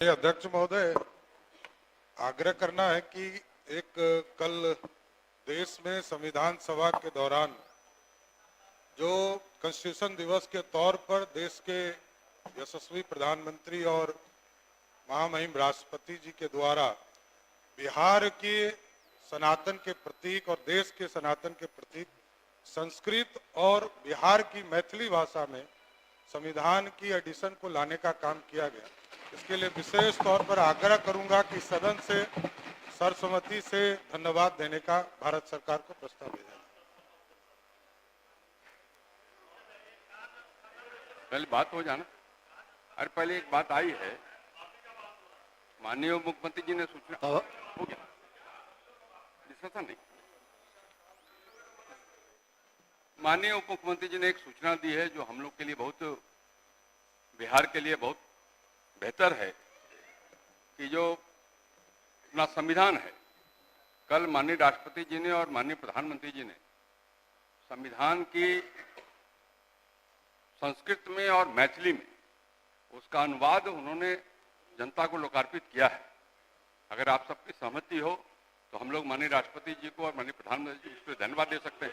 अध्यक्ष महोदय, आग्रह करना है कि एक कल देश में संविधान सभा के दौरान जो कॉन्स्टिट्यूशन दिवस के तौर पर देश के यशस्वी प्रधानमंत्री और महामहिम राष्ट्रपति जी के द्वारा बिहार के सनातन के प्रतीक और देश के सनातन के प्रतीक संस्कृत और बिहार की मैथिली भाषा में संविधान की एडिशन को लाने का काम किया गया। इसके लिए विशेष तौर पर आग्रह करूंगा कि सदन से सर्वसम्मति से धन्यवाद देने का भारत सरकार को प्रस्ताव भेजा जाए। पहले बात हो जाना। अरे पहले एक बात आई है, माननीय मुख्यमंत्री जी ने सूचना हो गया, डिस्कशन नहीं। माननीय उप मुख्यमंत्री जी ने एक सूचना दी है जो हम लोग के लिए बहुत, बिहार के लिए बहुत बेहतर है कि जो अपना संविधान है, कल माननीय राष्ट्रपति जी ने और माननीय प्रधानमंत्री जी ने संविधान की संस्कृत में और मैथिली में उसका अनुवाद उन्होंने जनता को लोकार्पित किया है। अगर आप सबकी सहमति हो तो हम लोग माननीय राष्ट्रपति जी को और माननीय प्रधानमंत्री जी को धन्यवाद दे सकते हैं।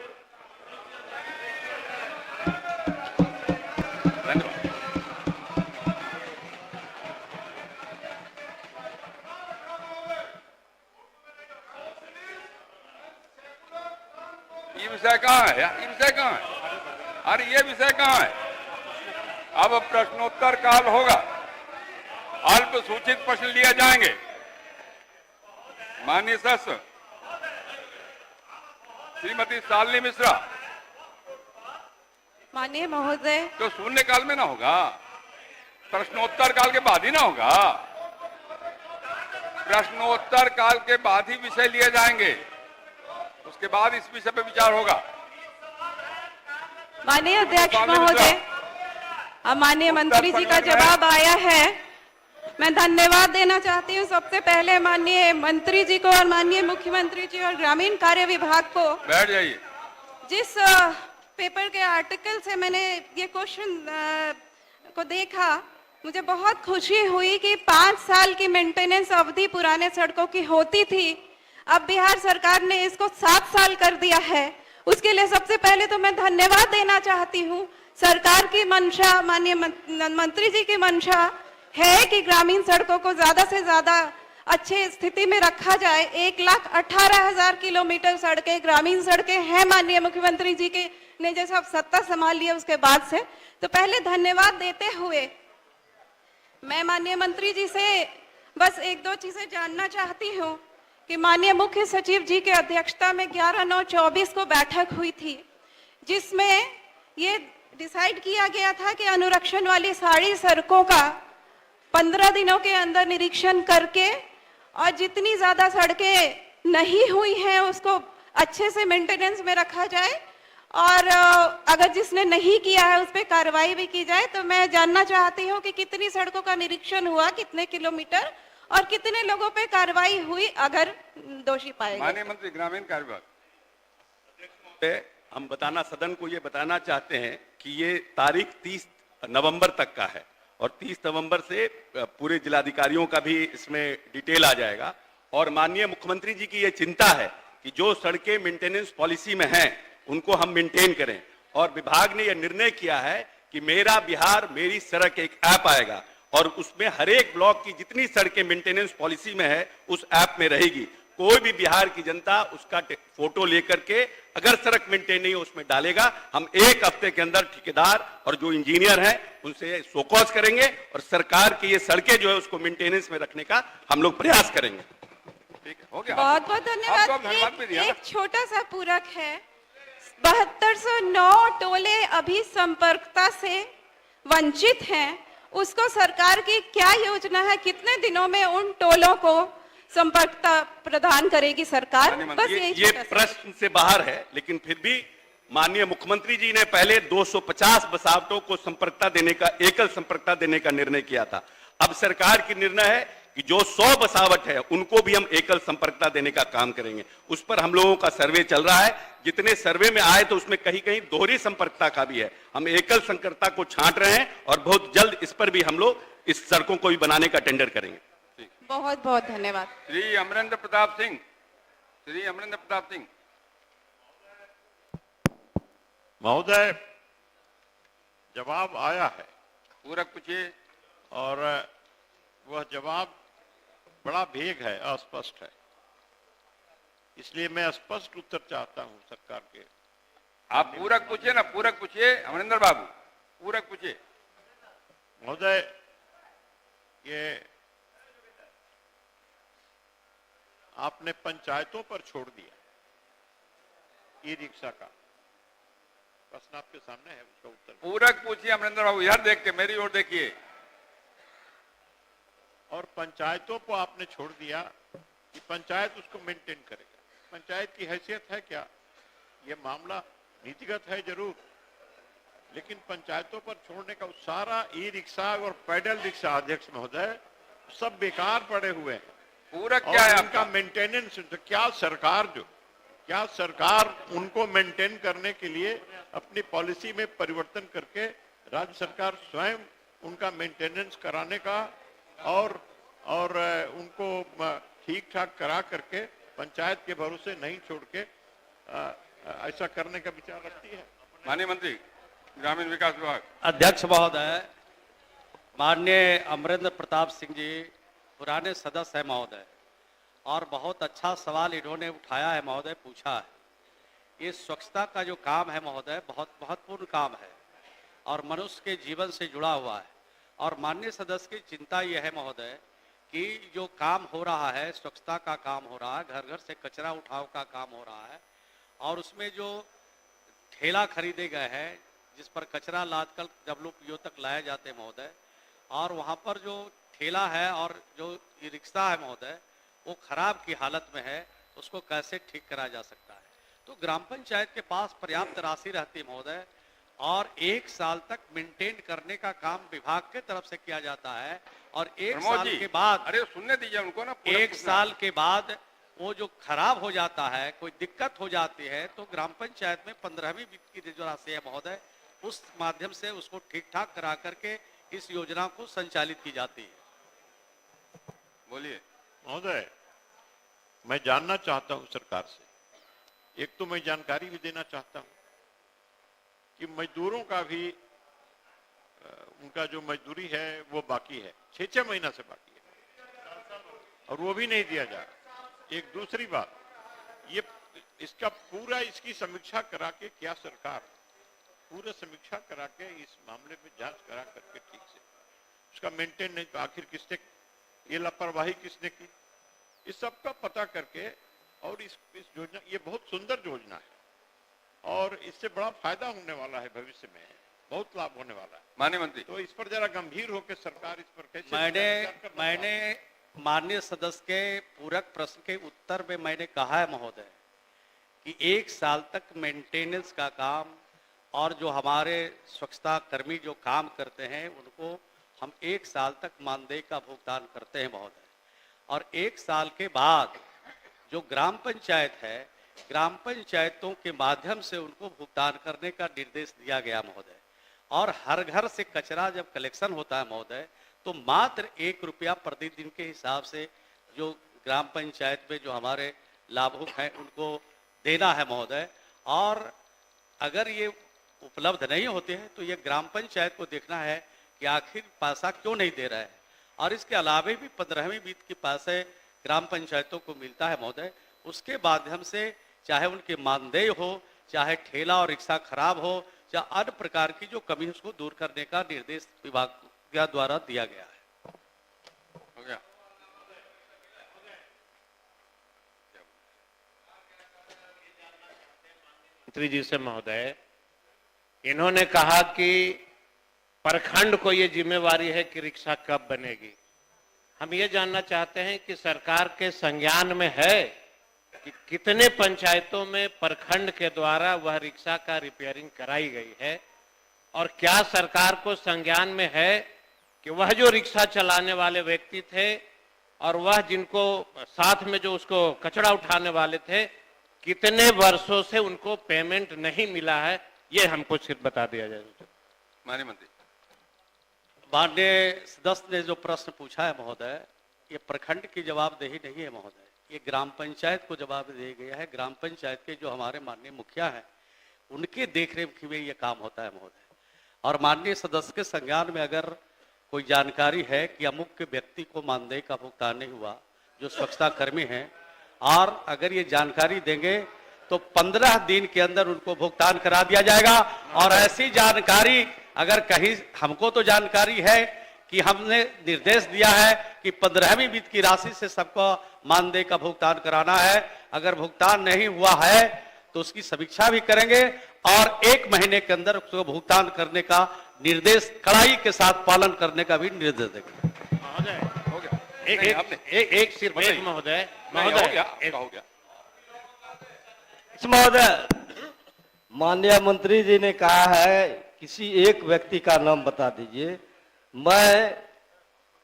धन्यवाद। ये विषय कहाँ है यार? ये विषय कहाँ है? अरे ये विषय कहाँ है? अब प्रश्नोत्तर काल होगा, अल्प सूचित प्रश्न लिए जाएंगे। माननीय सदस्य श्रीमती शालिनी मिश्रा। माननीय महोदय, तो शून्य काल में ना होगा, प्रश्नोत्तर काल के बाद ही ना होगा। प्रश्नोत्तर काल के बाद ही विषय लिए जाएंगे, उसके बाद इस विषय पर विचार होगा। माननीय अध्यक्ष महोदय, अब माननीय मंत्री जी का जवाब आया है। मैं धन्यवाद देना चाहती हूँ सबसे पहले माननीय मंत्री जी को और माननीय मुख्यमंत्री जी और ग्रामीण कार्य विभाग को। बैठ जाइए। जिस पेपर के आर्टिकल से मैंने ये क्वेश्चन को देखा, मुझे बहुत खुशी हुई कि 5 साल की मेंटेनेंस अवधि पुराने सड़कों की होती थी, अब बिहार सरकार ने इसको 7 साल कर दिया है। उसके लिए सबसे पहले तो मैं धन्यवाद देना चाहती हूँ। सरकार की मंशा, माननीय मंत्री जी की मंशा है कि ग्रामीण सड़कों को ज्यादा से ज्यादा अच्छे स्थिति में रखा जाए। 1,18,000 किलोमीटर सड़कें ग्रामीण सड़कें हैं माननीय मुख्यमंत्री जी के ने जैसे अब सत्ता संभाल लिया उसके बाद से। तो पहले धन्यवाद देते हुए मैं माननीय मंत्री जी से बस 1-2 चीजें जानना चाहती हूँ कि माननीय मुख्य सचिव जी के अध्यक्षता में 11/9/24 को बैठक हुई थी, जिसमें ये डिसाइड किया गया था कि अनुरक्षण वाली सारी सड़कों का 15 दिनों के अंदर निरीक्षण करके और जितनी ज्यादा सड़कें नहीं हुई हैं उसको अच्छे से मेंटेनेंस में रखा जाए और अगर जिसने नहीं किया है उस पर कार्रवाई भी की जाए। तो मैं जानना चाहती हूँ कि कितनी सड़कों का निरीक्षण हुआ, कितने किलोमीटर और कितने लोगों पे कार्रवाई हुई अगर दोषी पाए गए। माननीय मंत्री ग्रामीण कार्य विभाग। हम सदन को ये बताना चाहते हैं कि ये तारीख 30 नवंबर तक का है और 30 नवंबर से पूरे जिलाधिकारियों का भी इसमें डिटेल आ जाएगा। और माननीय मुख्यमंत्री जी की ये चिंता है कि जो सड़कें मेंटेनेंस पॉलिसी में हैं उनको हम मेंटेन करें। और विभाग ने यह निर्णय किया है कि मेरा बिहार मेरी सड़क एक ऐप आएगा और उसमें हर एक ब्लॉक की जितनी सड़कें मेंटेनेंस पॉलिसी में है उस ऐप में रहेगी। कोई भी बिहार की जनता उसका फोटो लेकर के अगर सड़क मेंटेन नहीं हो उसमें डालेगा। हम 1 हफ्ते के अंदर ठेकेदार और जो इंजीनियर हैं उनसे शोकॉज करेंगे और सरकार की ये सड़कें जो है उसको मेंटेनेंस में रखने का हम लोग प्रयास करेंगे। ठीक है, हो गया। बहुत बहुत धन्यवाद। एक छोटा सा पूरक है, 7209 टोले अभी संपर्कता से वंचित हैं, उसको सरकार की क्या योजना है, कितने दिनों में उन टोलों को संपर्कता प्रदान करेगी सरकार? बस ये प्रश्न से बाहर है, लेकिन फिर भी माननीय मुख्यमंत्री जी ने पहले 250 बसावटों को संपर्कता देने का, एकल संपर्कता देने का निर्णय किया था। अब सरकार की निर्णय है कि जो 100 बसावट है उनको भी हम एकल संपर्कता देने का काम करेंगे। उस पर हम लोगों का सर्वे चल रहा है। जितने सर्वे में आए तो उसमें कहीं कहीं दोहरी संपर्कता का भी है। हम एकल संपर्कता को छांट रहे हैं और बहुत जल्द इस पर भी हम लोग इस सड़कों को भी बनाने का टेंडर करेंगे। बहुत बहुत धन्यवाद। श्री अमरेंद्र प्रताप सिंह, श्री अमरेंद्र प्रताप सिंह। महोदय, जवाब आया है पूरक पूछिए। और वह जवाब बड़ा भेग है, अस्पष्ट है, इसलिए मैं स्पष्ट उत्तर चाहता हूं सरकार के। आप पूरक पूछिए ना, पूरक पूछिए अमरिंदर बाबू, पूरक पूछिए। महोदय, ये आपने पंचायतों पर छोड़ दिया ई रिक्शा का प्रश्न आपके सामने है, उसका उत्तर पूरक पूछिए अमरिंदर बाबू, इधर देख के मेरी ओर देखिए। और पंचायतों को आपने छोड़ दिया कि पंचायत उसको मेंटेन करेगा। पंचायत की हैसियत है क्या? ये मामला नीतिगत है जरूर, लेकिन पंचायतों पर छोड़ने का सारा ई रिक्शा और पैडल रिक्शा, अध्यक्ष महोदय, सब बेकार पड़े हुए हैं। पूरक क्या है और आपका? उनका मेंटेनेंस, तो क्या सरकार उनको मेंटेन करने के लिए अपनी पॉलिसी में परिवर्तन करके राज्य सरकार स्वयं उनका मेंटेनेंस कराने का और उनको ठीक ठाक करा करके पंचायत के भरोसे नहीं छोड़ के ऐसा करने का विचार रखती है? माननीय मंत्री ग्रामीण विकास विभाग। अध्यक्ष महोदय, माननीय अमरेंद्र प्रताप सिंह जी पुराने सदस्य है महोदय, और बहुत अच्छा सवाल इन्होंने उठाया है महोदय, पूछा है। ये स्वच्छता का जो काम है महोदय, बहुत महत्वपूर्ण काम है और मनुष्य के जीवन से जुड़ा हुआ है। और माननीय सदस्य की चिंता यह है महोदय कि जो काम हो रहा है, स्वच्छता का काम हो रहा है, घर घर से कचरा उठाव का काम हो रहा है, और उसमें जो ठेला खरीदे गए हैं जिस पर कचरा लाद कर WPO तक लाए जाते हैं महोदय, और वहाँ पर जो ठेला है और जो ई रिक्शा है महोदय, वो खराब की हालत में है, उसको कैसे ठीक करा जा सकता है? तो ग्राम पंचायत के पास पर्याप्त राशि रहती है महोदय, और 1 साल तक मेंटेन करने का काम विभाग के तरफ से किया जाता है, और 1 साल के बाद, अरे सुनने दीजिए उनको ना, 1 साल के बाद वो जो खराब हो जाता है, कोई दिक्कत हो जाती है, तो ग्राम पंचायत में 15वीं वित्त की जो राशि है महोदय, उस माध्यम से उसको ठीक ठाक करा करके इस योजना को संचालित की जाती है। बोलिए। महोदय, मैं जानना चाहता हूं सरकार से, एक तो मैं जानकारी भी देना चाहता हूं कि मजदूरों का भी उनका जो मजदूरी है वो बाकी है, 6-6 महीना से बाकी है, और वो भी नहीं दिया जा रहा। एक दूसरी बात, ये इसका पूरा इसकी समीक्षा करा के, क्या सरकार पूरा समीक्षा करा के इस मामले में जांच करा करके ठीक से उसका मेंटेन नहीं, तो आखिर किसने ये लापरवाही किसने की, इस सब का पता करके, और इस योजना, ये बहुत सुंदर योजना है और इससे बड़ा फायदा होने वाला है, भविष्य में बहुत लाभ होने वाला है। माननीय मंत्री, तो इस पर जरा गंभीर होकर सरकार इस पर कैसे मैंने माननीय सदस्य के पूरक प्रश्न के उत्तर में मैंने कहा है महोदय कि 1 साल तक मेंटेनेंस का काम, और जो हमारे स्वच्छता कर्मी जो काम करते हैं उनको हम 1 साल तक मानदेय का भुगतान करते हैं महोदय, और 1 साल के बाद जो ग्राम पंचायत है, ग्राम पंचायतों के माध्यम से उनको भुगतान करने का निर्देश दिया गया महोदय। और हर घर से कचरा जब कलेक्शन होता है महोदय, तो मात्र 1 रुपया प्रतिदिन के हिसाब से जो ग्राम पंचायत में जो हमारे लाभुक हैं उनको देना है महोदय। और अगर ये उपलब्ध नहीं होते हैं तो ये ग्राम पंचायत को देखना है कि आखिर पैसा क्यों नहीं दे रहा है। और इसके अलावे भी 15वीं वित्त के पैसे ग्राम पंचायतों को मिलता है महोदय, उसके माध्यम से चाहे उनके मानदेय हो, चाहे ठेला और रिक्शा खराब हो, चाहे अन्य प्रकार की जो कमी उसको दूर करने का निर्देश विभाग द्वारा दिया गया है। हो गया। मंत्री जी से महोदय, इन्होंने कहा कि प्रखंड को ये जिम्मेवारी है कि रिक्शा कब बनेगी। हम ये जानना चाहते हैं कि सरकार के संज्ञान में है कि कितने पंचायतों में प्रखंड के द्वारा वह रिक्शा का रिपेयरिंग कराई गई है, और क्या सरकार को संज्ञान में है कि वह जो रिक्शा चलाने वाले व्यक्ति थे और वह जिनको साथ में जो उसको कचरा उठाने वाले थे, कितने वर्षों से उनको पेमेंट नहीं मिला है, ये हमको सिर्फ बता दिया जाए। माननीय मंत्री। माननीय सदस्य ने जो प्रश्न पूछा है महोदय, ये प्रखंड की जवाबदेही नहीं है महोदय, ये ग्राम पंचायत को जवाब दिया गया है। ग्राम पंचायत के जो हमारे माननीय मुखिया हैं उनके देखरेख में ये काम होता है महोदय। और माननीय सदस्य के संज्ञान में अगर कोई जानकारी है कि अमुक के व्यक्ति को मानदेय का भुगतान नहीं हुआ, जो स्वच्छता कर्मी हैं, और अगर ये जानकारी देंगे तो 15 दिन के अंदर उनको भुगतान करा दिया जाएगा। और ऐसी जानकारी अगर कहीं, हमको तो जानकारी है कि हमने निर्देश दिया है कि 15वीं वित्त की राशि से सबको मानदेय का भुगतान कराना है। अगर भुगतान नहीं हुआ है तो उसकी समीक्षा भी करेंगे और 1 महीने के अंदर उसको भुगतान करने का निर्देश कड़ाई के साथ पालन करने का भी निर्देश देंगे। महोदय, हो गया। एक नहीं, एक आपने एक सिर्फ एक महोदय, नहीं, हो महोदय गया, एक- हो गया। महोदय, माननीय मंत्री जी ने कहा है किसी एक व्यक्ति का नाम बता दीजिए। मैं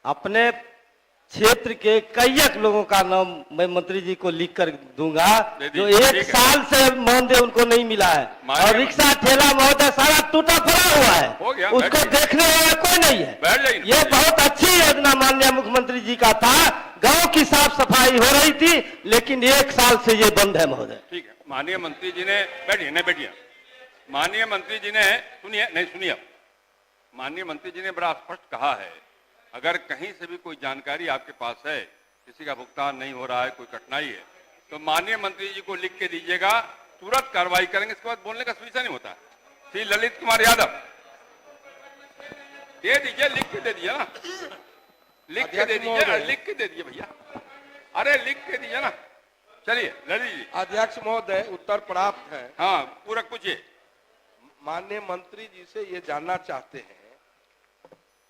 अपने क्षेत्र के कई लोगों का नाम मैं मंत्री जी को लिख कर दूंगा दे जो दीजिए, 1 ठीक है। साल से मानदेय उनको नहीं मिला है। माननीय और रिक्शा ठेला महोदय सारा टूटा पड़ा हुआ है, हो गया, उसको बैठ जाइए। देखने वाला कोई नहीं है। बैठ जाइए ना। ये बहुत अच्छी योजना माननीय मुख्यमंत्री जी का था। गांव की साफ सफाई हो रही थी, लेकिन 1 साल से ये बंद है महोदय। ठीक है, माननीय मंत्री जी ने, बैठिए, नहीं बैठिए। माननीय मंत्री जी ने, सुनिए, नहीं सुनिए, माननीय मंत्री जी ने बड़ा स्पष्ट कहा है, अगर कहीं से भी कोई जानकारी आपके पास है, किसी का भुगतान नहीं हो रहा है, कोई कठिनाई है, तो माननीय मंत्री जी को लिख के दीजिएगा, तुरंत कार्रवाई करेंगे। इसके बाद बोलने का सुविधा नहीं होता। श्री ललित कुमार यादव, दे दीजिए, लिख के दे दीजिए ना, लिख के दे दीजिए, लिख के दे दीजिए भैया, अरे लिख के दीजिए ना। चलिए ललित जी। अध्यक्ष महोदय, उत्तर प्राप्त है। हाँ, पूरा पूछिए। माननीय मंत्री जी से ये जानना चाहते हैं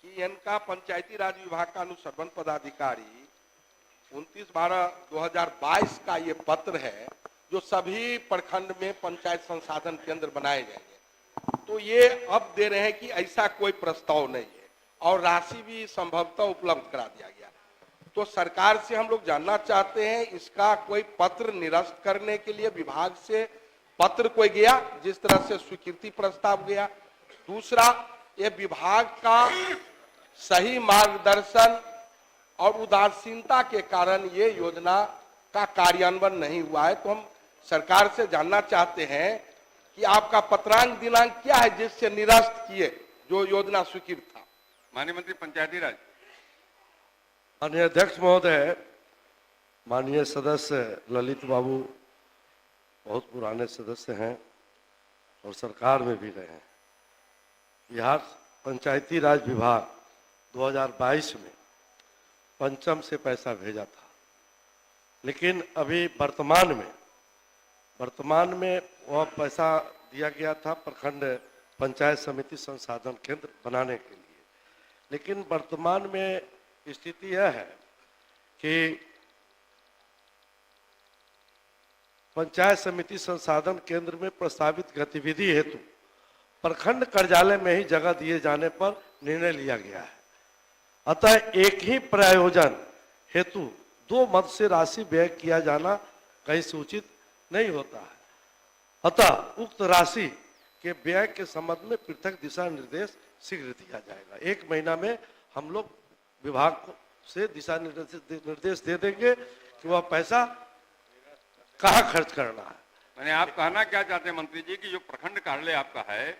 कि इनका पंचायती राज विभाग का अनुसर्वन पदाधिकारी 29/12/2022 का ये पत्र है जो सभी प्रखंड में पंचायत संसाधन केंद्र बनाए जाएंगे। तो ये अब दे रहे हैं कि ऐसा कोई प्रस्ताव नहीं है और राशि भी संभवतः उपलब्ध करा दिया गया। तो सरकार से हम लोग जानना चाहते हैं, इसका कोई पत्र निरस्त करने के लिए विभाग से पत्र कोई गया जिस तरह से स्वीकृति प्रस्ताव गया? दूसरा, ये विभाग का सही मार्गदर्शन और उदासीनता के कारण ये योजना का कार्यान्वयन नहीं हुआ है। तो हम सरकार से जानना चाहते हैं कि आपका पत्रांक दिनांक क्या है जिससे निरस्त किए जो योजना स्वीकृत था? माननीय मंत्री पंचायती राज। माननीय अध्यक्ष महोदय, माननीय सदस्य ललित बाबू बहुत पुराने सदस्य हैं और सरकार में भी रहे हैं। बिहार पंचायती राज विभाग 2022 में पंचम से पैसा भेजा था, लेकिन अभी वर्तमान में वह पैसा दिया गया था प्रखंड पंचायत समिति संसाधन केंद्र बनाने के लिए। लेकिन वर्तमान में स्थिति यह है कि पंचायत समिति संसाधन केंद्र में प्रस्तावित गतिविधि हेतु प्रखंड कार्यालय में ही जगह दिए जाने पर निर्णय लिया गया है। अतः एक ही प्रयोजन हेतु 2 मद से राशि व्यय किया जाना कहीं से उचित नहीं होता है। अतः उक्त राशि के व्यय के संबंध में पृथक दिशा निर्देश शीघ्र दिया जाएगा। 1 महीना में हम लोग विभाग को से दिशा निर्देश दे देंगे कि वह पैसा कहाँ खर्च करना है। मैंने आप कहना क्या चाहते हैं मंत्री जी कि जो प्रखंड कार्यालय आपका है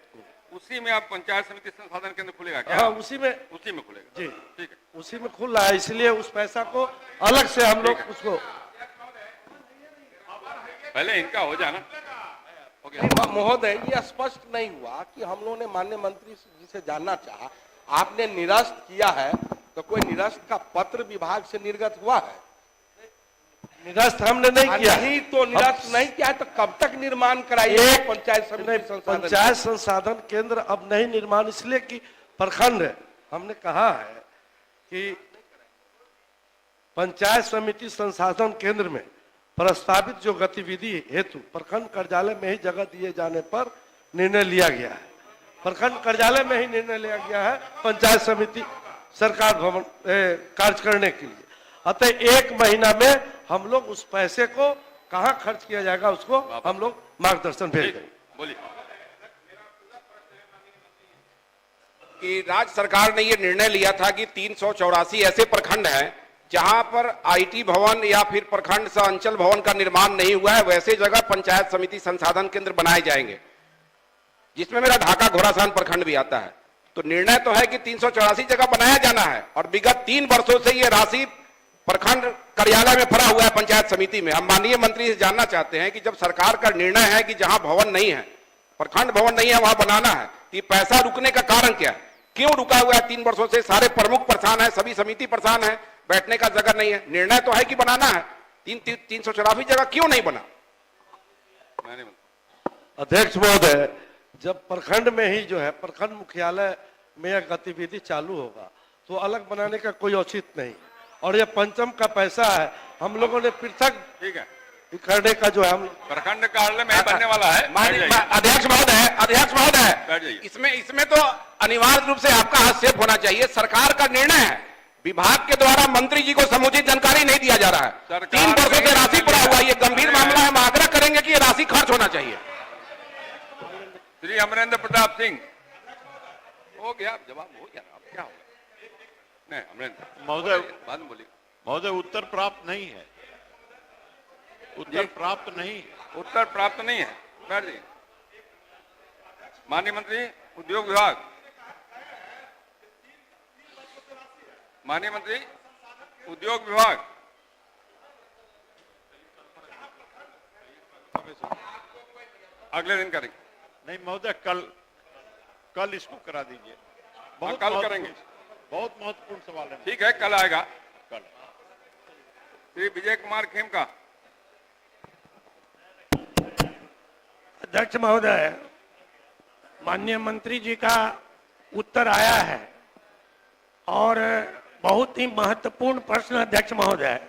उसी में आप पंचायत समिति संसाधन केंद्र खुलेगा क्या? हाँ, उसी में खुलेगा जी, ठीक है, उसी में खुल रहा है, इसलिए उस पैसा को अलग से हम लोग उसको पहले इनका हो जाना। हो गया। नहीं, महोदय, ये स्पष्ट नहीं हुआ कि हम लोगों ने माननीय मंत्री जी से जानना चाहा, आपने निरस्त किया है तो कोई निरस्त का पत्र विभाग से निर्गत हुआ है? निरस्त हमने नहीं किया। नहीं तो निरस्त नहीं किया है तो कब तक निर्माण कराइए पंचायत समिति संसाधन? पंचायत संसाधन केंद्र अब नहीं निर्माण, इसलिए कि प्रखंड हमने कहा है कि पंचायत समिति संसाधन केंद्र में प्रस्तावित जो गतिविधि हेतु प्रखंड कार्यालय में ही जगह दिए जाने पर निर्णय लिया गया है। प्रखंड कार्यालय में ही निर्णय लिया गया है पंचायत समिति सरकार भवन कार्य करने के लिए। अतः 1 महीना में हम लोग उस पैसे को कहां खर्च किया जाएगा उसको हम लोग मार्गदर्शन भेज देंगे। बोलिए। कि राज्य सरकार ने ये निर्णय लिया था कि 384 ऐसे प्रखंड हैं जहां पर आईटी भवन या फिर प्रखंड सह अंचल भवन का निर्माण नहीं हुआ है, वैसे जगह पंचायत समिति संसाधन केंद्र बनाए जाएंगे, जिसमें मेरा ढाका घोड़ासान प्रखंड भी आता है। तो निर्णय तो है कि 384 जगह बनाया जाना है और विगत 3 वर्षों से ये राशि प्रखंड कार्यालय में पड़ा हुआ है पंचायत समिति में। हम माननीय मंत्री से जानना चाहते हैं कि जब सरकार का निर्णय है कि जहां भवन नहीं है, प्रखंड भवन नहीं है, वहां बनाना है, कि पैसा रुकने का कारण क्या है? क्यों रुका हुआ है 3 वर्षों से? सारे प्रमुख परेशान है, सभी समिति परेशान है, बैठने का जगह नहीं है। निर्णय तो है कि बनाना है, 384 जगह क्यों नहीं बना? अध्यक्ष महोदय, जब प्रखंड में ही जो है प्रखंड मुख्यालय में यह गतिविधि चालू होगा तो अलग बनाने का कोई औचित्य नहीं। और यह पंचम का पैसा है, हम लोगों ने पृथक ठीक है करने का जो है हम प्रखंड कार्यालय में बनने वाला है। अध्यक्ष महोदय, इसमें तो अनिवार्य रूप से आपका हस्तक्षेप होना चाहिए। सरकार का निर्णय है, विभाग के द्वारा मंत्री जी को समुचित जानकारी नहीं दिया जा रहा है। 3 वर्षों से राशि पड़ा हुआ है, ये गंभीर मामला है। हम आग्रह करेंगे कि ये राशि खर्च होना चाहिए। श्री अमरेंद्र प्रताप सिंह, हो गया जवाब, हो गया, अब क्या होगा? नहीं अमरेंद्र महोदय, बाद में बोलिए। महोदय उत्तर प्राप्त नहीं है, उत्तर प्राप्त नहीं है। उत्तर प्राप्त नहीं है। बैठ जाइए। माननीय मंत्री उद्योग विभाग, माननीय मंत्री उद्योग विभाग, अगले दिन करेंगे। नहीं महोदय, कल इसको करा दीजिए। कल करेंगे। बहुत महत्वपूर्ण सवाल है। ठीक है, कल आएगा। कल। श्री विजय कुमार खेमका। अध्यक्ष महोदय, माननीय मंत्री जी का उत्तर आया है और बहुत ही महत्वपूर्ण प्रश्न। अध्यक्ष महोदय,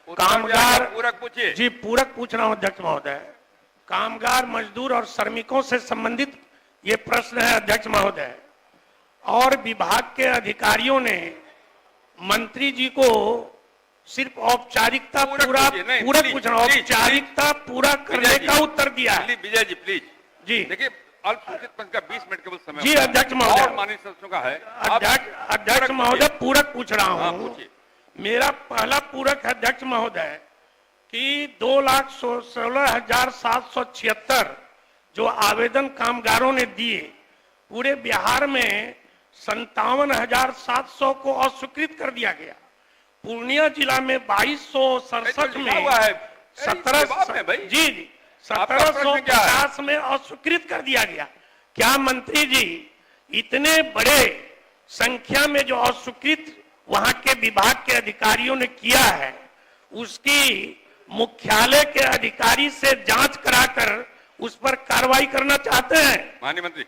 कामगार, पूरक पूछिए जी पूरक पूछ रहा हूं अध्यक्ष महोदय। कामगार, मजदूर और श्रमिकों से संबंधित ये प्रश्न है अध्यक्ष महोदय। और विभाग के अधिकारियों ने मंत्री जी को सिर्फ औपचारिकता पूरा पूछ रहा, औपचारिकता पूरा करने का उत्तर दिया है। विजय जी प्लीज जी देखिए, अल्पसूचित पंच का 20 मिनट केवल समय जी अध्यक्ष महोदय, और माननीय सदस्यों का है। अध्यक्ष महोदय पूरक पूछ रहा हूँ। पूछिए। मेरा पहला पूरक है अध्यक्ष महोदय कि 2,16,776 जो आवेदन कामगारों ने दिए, पूरे बिहार में 57,700 को अस्वीकृत कर दिया गया। पूर्णिया जिला में 2267 में 1750 में अस्वीकृत कर दिया गया। क्या मंत्री जी, इतने बड़े संख्या में जो अस्वीकृत वहां के विभाग के अधिकारियों ने किया है, उसकी मुख्यालय के अधिकारी से जांच कराकर उस पर कार्रवाई करना चाहते हैं? माननीय मंत्री।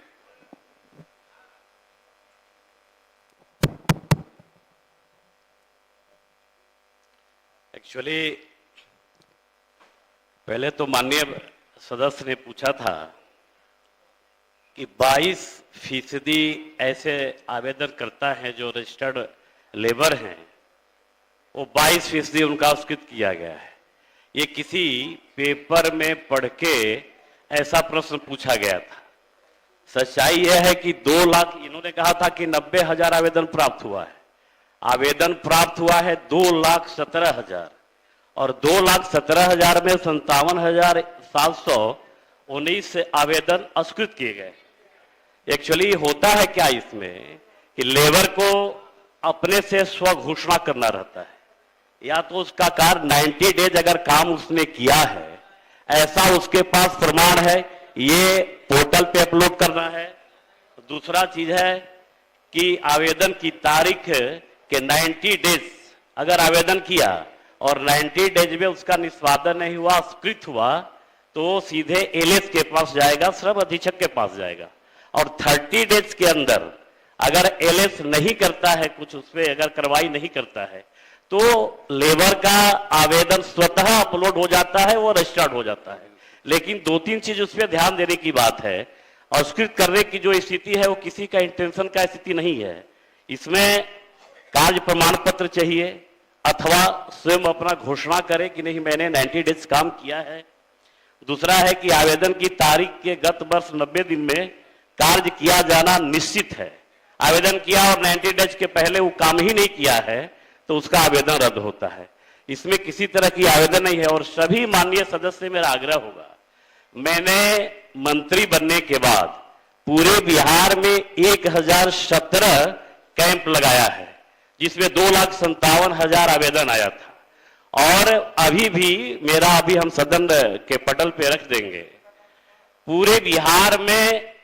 एक्चुअली पहले तो माननीय सदस्य ने पूछा था कि 22% ऐसे आवेदन करता है जो रजिस्टर्ड लेबर हैं, वो 22% उनका अस्वीकृत किया गया है। ये किसी पेपर में पढ़ के ऐसा प्रश्न पूछा गया था। सच्चाई यह है कि 2 लाख, इन्होंने कहा था कि 90,000 आवेदन प्राप्त हुआ है। आवेदन प्राप्त हुआ है 2,17,000 और 2,17,000 में 57,719 आवेदन अस्वीकृत किए गए। एक्चुअली होता है क्या इसमें कि लेबर को अपने से स्व घोषणा करना रहता है, या तो उसका कार्य 90 डेज अगर काम उसने किया है, ऐसा उसके पास प्रमाण है, ये पोर्टल पे अपलोड करना है। दूसरा चीज है कि आवेदन की तारीख के 90 डेज अगर आवेदन किया और 90 डेज में उसका निष्पादन नहीं हुआ, अस्वीकृत हुआ, तो सीधे एलएस के पास जाएगा, श्रम अधीक्षक के पास जाएगा। और 30 डेज के अंदर अगर एलएस नहीं करता है, कुछ उसमें अगर कार्रवाई नहीं करता है, तो लेबर का आवेदन स्वतः अपलोड हो जाता है, वो रजिस्टर्ड हो जाता है। लेकिन 2-3 चीज उसमें ध्यान देने की बात है। अस्वीकृत करने की जो स्थिति है वो किसी का इंटेंशन का स्थिति नहीं है। इसमें कार्य प्रमाण पत्र चाहिए अथवा स्वयं अपना घोषणा करे कि नहीं मैंने 90 डेज काम किया है। दूसरा है कि आवेदन की तारीख के गत वर्ष 90 दिन में कार्य किया जाना निश्चित है। आवेदन किया और 90 डेज के पहले वो काम ही नहीं किया है तो उसका आवेदन रद्द होता है। इसमें किसी तरह की आवेदन नहीं है। और सभी माननीय सदस्य से मेरा आग्रह होगा, मैंने मंत्री बनने के बाद पूरे बिहार में 1017 कैंप लगाया है, जिसमें 2,57,000 आवेदन आया था। और अभी भी अभी हम सदन के पटल पे रख देंगे, पूरे बिहार में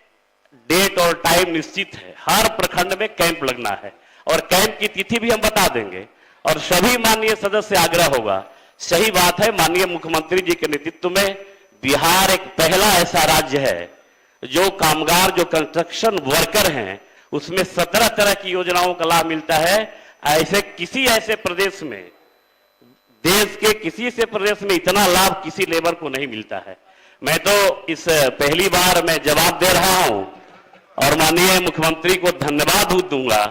डेट और टाइम निश्चित है, हर प्रखंड में कैंप लगना है और कैंप की तिथि भी हम बता देंगे। और सभी माननीय सदस्य से आग्रह होगा, सही बात है, माननीय मुख्यमंत्री जी के नेतृत्व में बिहार एक पहला ऐसा राज्य है जो कामगार, जो कंस्ट्रक्शन वर्कर हैं, उसमें 17 तरह की योजनाओं का लाभ मिलता है। किसी ऐसे प्रदेश में, देश के किसी ऐसे प्रदेश में इतना लाभ किसी लेबर को नहीं मिलता है। मैं तो इस पहली बार मैं जवाब दे रहा हूं और माननीय मुख्यमंत्री को धन्यवाद दूंगा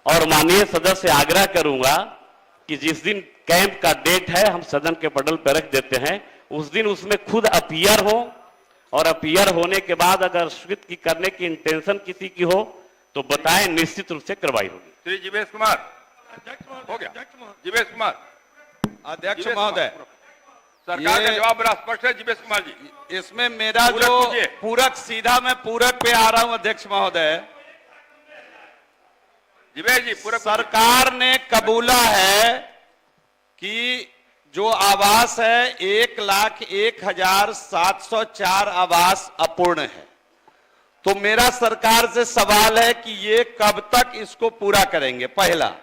और माननीय सदस्य से आग्रह करूंगा कि जिस दिन कैंप का डेट है हम सदन के पटल पर रख देते हैं, उस दिन उसमें खुद अपीयर हो और अपीयर होने के बाद अगर स्वीकृत की करने की इंटेंशन किसी की हो तो बताएं, निश्चित रूप से कार्रवाई होगी। श्री जीवेश कुमार हो गया। जीवेश कुमार। अध्यक्ष महोदय, सरकार का जवाब बड़ा स्पष्ट है। जीवेश कुमार जी, इसमें मेरा जो पूरक, सीधा मैं पूरक पे आ रहा हूं अध्यक्ष महोदय। जीवेश जी, पूरक। सरकार ने कबूला है कि जो आवास है 1,01,704 आवास अपूर्ण है। तो मेरा सरकार से सवाल है कि ये कब तक इसको पूरा करेंगे, पहला।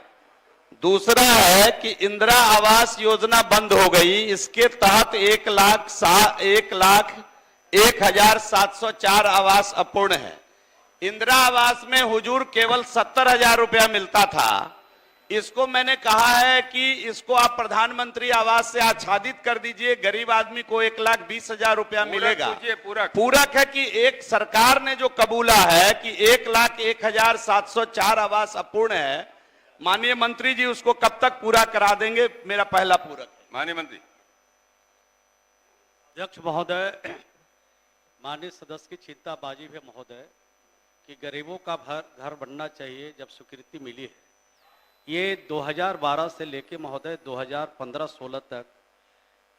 दूसरा है कि इंदिरा आवास योजना बंद हो गई, इसके तहत 1,01,704 आवास अपूर्ण है। इंदिरा आवास में हुजूर केवल 70,000 रुपया मिलता था। इसको मैंने कहा है कि इसको आप प्रधानमंत्री आवास से आच्छादित कर दीजिए, गरीब आदमी को 1,20,000 रुपया मिलेगा। पूरक है कि एक सरकार ने जो कबूला है कि 1,01,704 आवास अपूर्ण है, माननीय मंत्री जी उसको कब तक पूरा करा देंगे, मेरा पहला पूरक। माननीय मंत्री। अध्यक्ष महोदय, माननीय सदस्य की चिंताबाजी है महोदय कि गरीबों का घर बनना चाहिए जब स्वीकृति मिली है। ये 2012 से लेके महोदय 2015-16 तक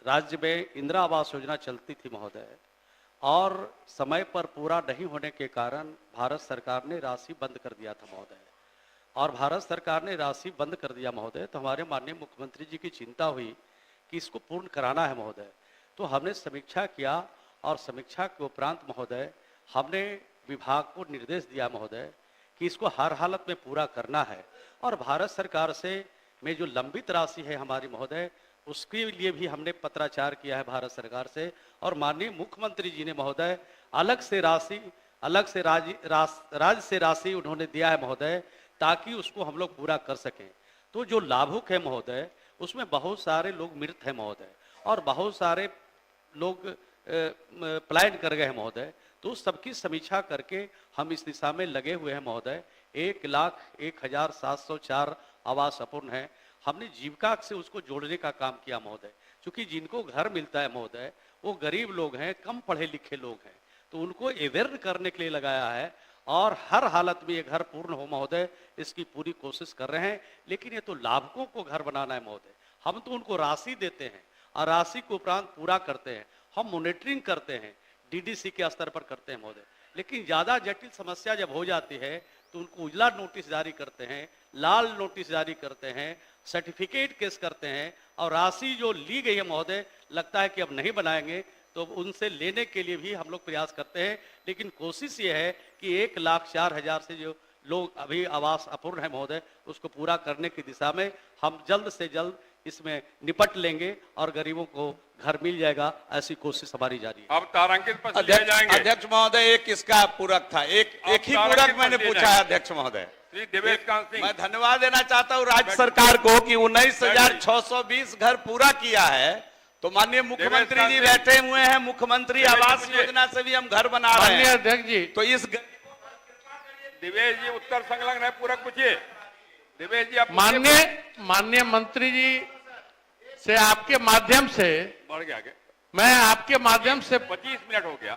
राज्य में इंदिरा आवास योजना चलती थी महोदय, और समय पर पूरा नहीं होने के कारण भारत सरकार ने राशि बंद कर दिया था महोदय। और भारत सरकार ने राशि बंद कर दिया महोदय, तो हमारे माननीय मुख्यमंत्री जी की चिंता हुई कि इसको पूर्ण कराना है महोदय। तो हमने समीक्षा किया और समीक्षा के उपरांत महोदय हमने विभाग को निर्देश दिया महोदय कि इसको हर हालत में पूरा करना है। और भारत सरकार से में जो लंबित राशि है हमारी महोदय, उसके लिए भी हमने पत्राचार किया है भारत सरकार से। और माननीय मुख्यमंत्री जी ने महोदय अलग से राज्य से राशि उन्होंने दिया है महोदय, ताकि उसको हम लोग पूरा कर सकें। तो जो लाभुक है महोदय, उसमें बहुत सारे लोग मृत हैं महोदय, और बहुत सारे लोग पलायन कर गए हैं महोदय। तो सबकी समीक्षा करके हम इस दिशा में लगे हुए हैं महोदय। 1,01,704 आवास अपूर्ण है। हमने जीविका से उसको जोड़ने का काम किया महोदय, क्योंकि जिनको घर मिलता है महोदय वो गरीब लोग हैं, कम पढ़े लिखे लोग हैं, तो उनको अवेयर करने के लिए लगाया है। और हर हालत में ये घर पूर्ण हो महोदय, इसकी पूरी कोशिश कर रहे हैं। लेकिन ये तो लाभुकों को घर बनाना है महोदय, हम तो उनको राशि देते हैं और राशि को उपरांत पूरा करते हैं। हम मॉनिटरिंग करते हैं, डीडीसी के स्तर पर करते हैं महोदय। लेकिन ज्यादा जटिल समस्या जब हो जाती है तो उनको उजला नोटिस जारी करते हैं, लाल नोटिस जारी करते हैं, सर्टिफिकेट केस करते हैं, और राशि जो ली गई है महोदय लगता है कि अब नहीं बनाएंगे, तो उनसे लेने के लिए भी हम लोग प्रयास करते हैं। लेकिन कोशिश ये है कि 1,04,000 से जो लोग अभी आवास अपूर्ण है महोदय, उसको पूरा करने की दिशा में हम जल्द से जल्द इसमें निपट लेंगे और गरीबों को घर मिल जाएगा, ऐसी कोशिश हमारी जारी है। अब तारांकित प्रश्न लिए जाएंगे। अध्यक्ष महोदय, एक इसका पूरक था, एक ही पूरक मैंने पूछा है अध्यक्ष महोदय। श्री देवेश कांत सिंह। मैं धन्यवाद देना चाहता हूँ राज्य सरकार को कि 19,620 घर पूरा किया है। तो माननीय मुख्यमंत्री जी बैठे हुए हैं, मुख्यमंत्री आवास योजना से भी हम घर बना रहे हैं अध्यक्ष जी। तो इस देवेश जी उत्तर संलग्न है, पूरक पूछिए। देवेश जी आप माननीय मंत्री जी से आपके माध्यम से बढ़ गया आगे। मैं आपके माध्यम से 25 मिनट हो गया,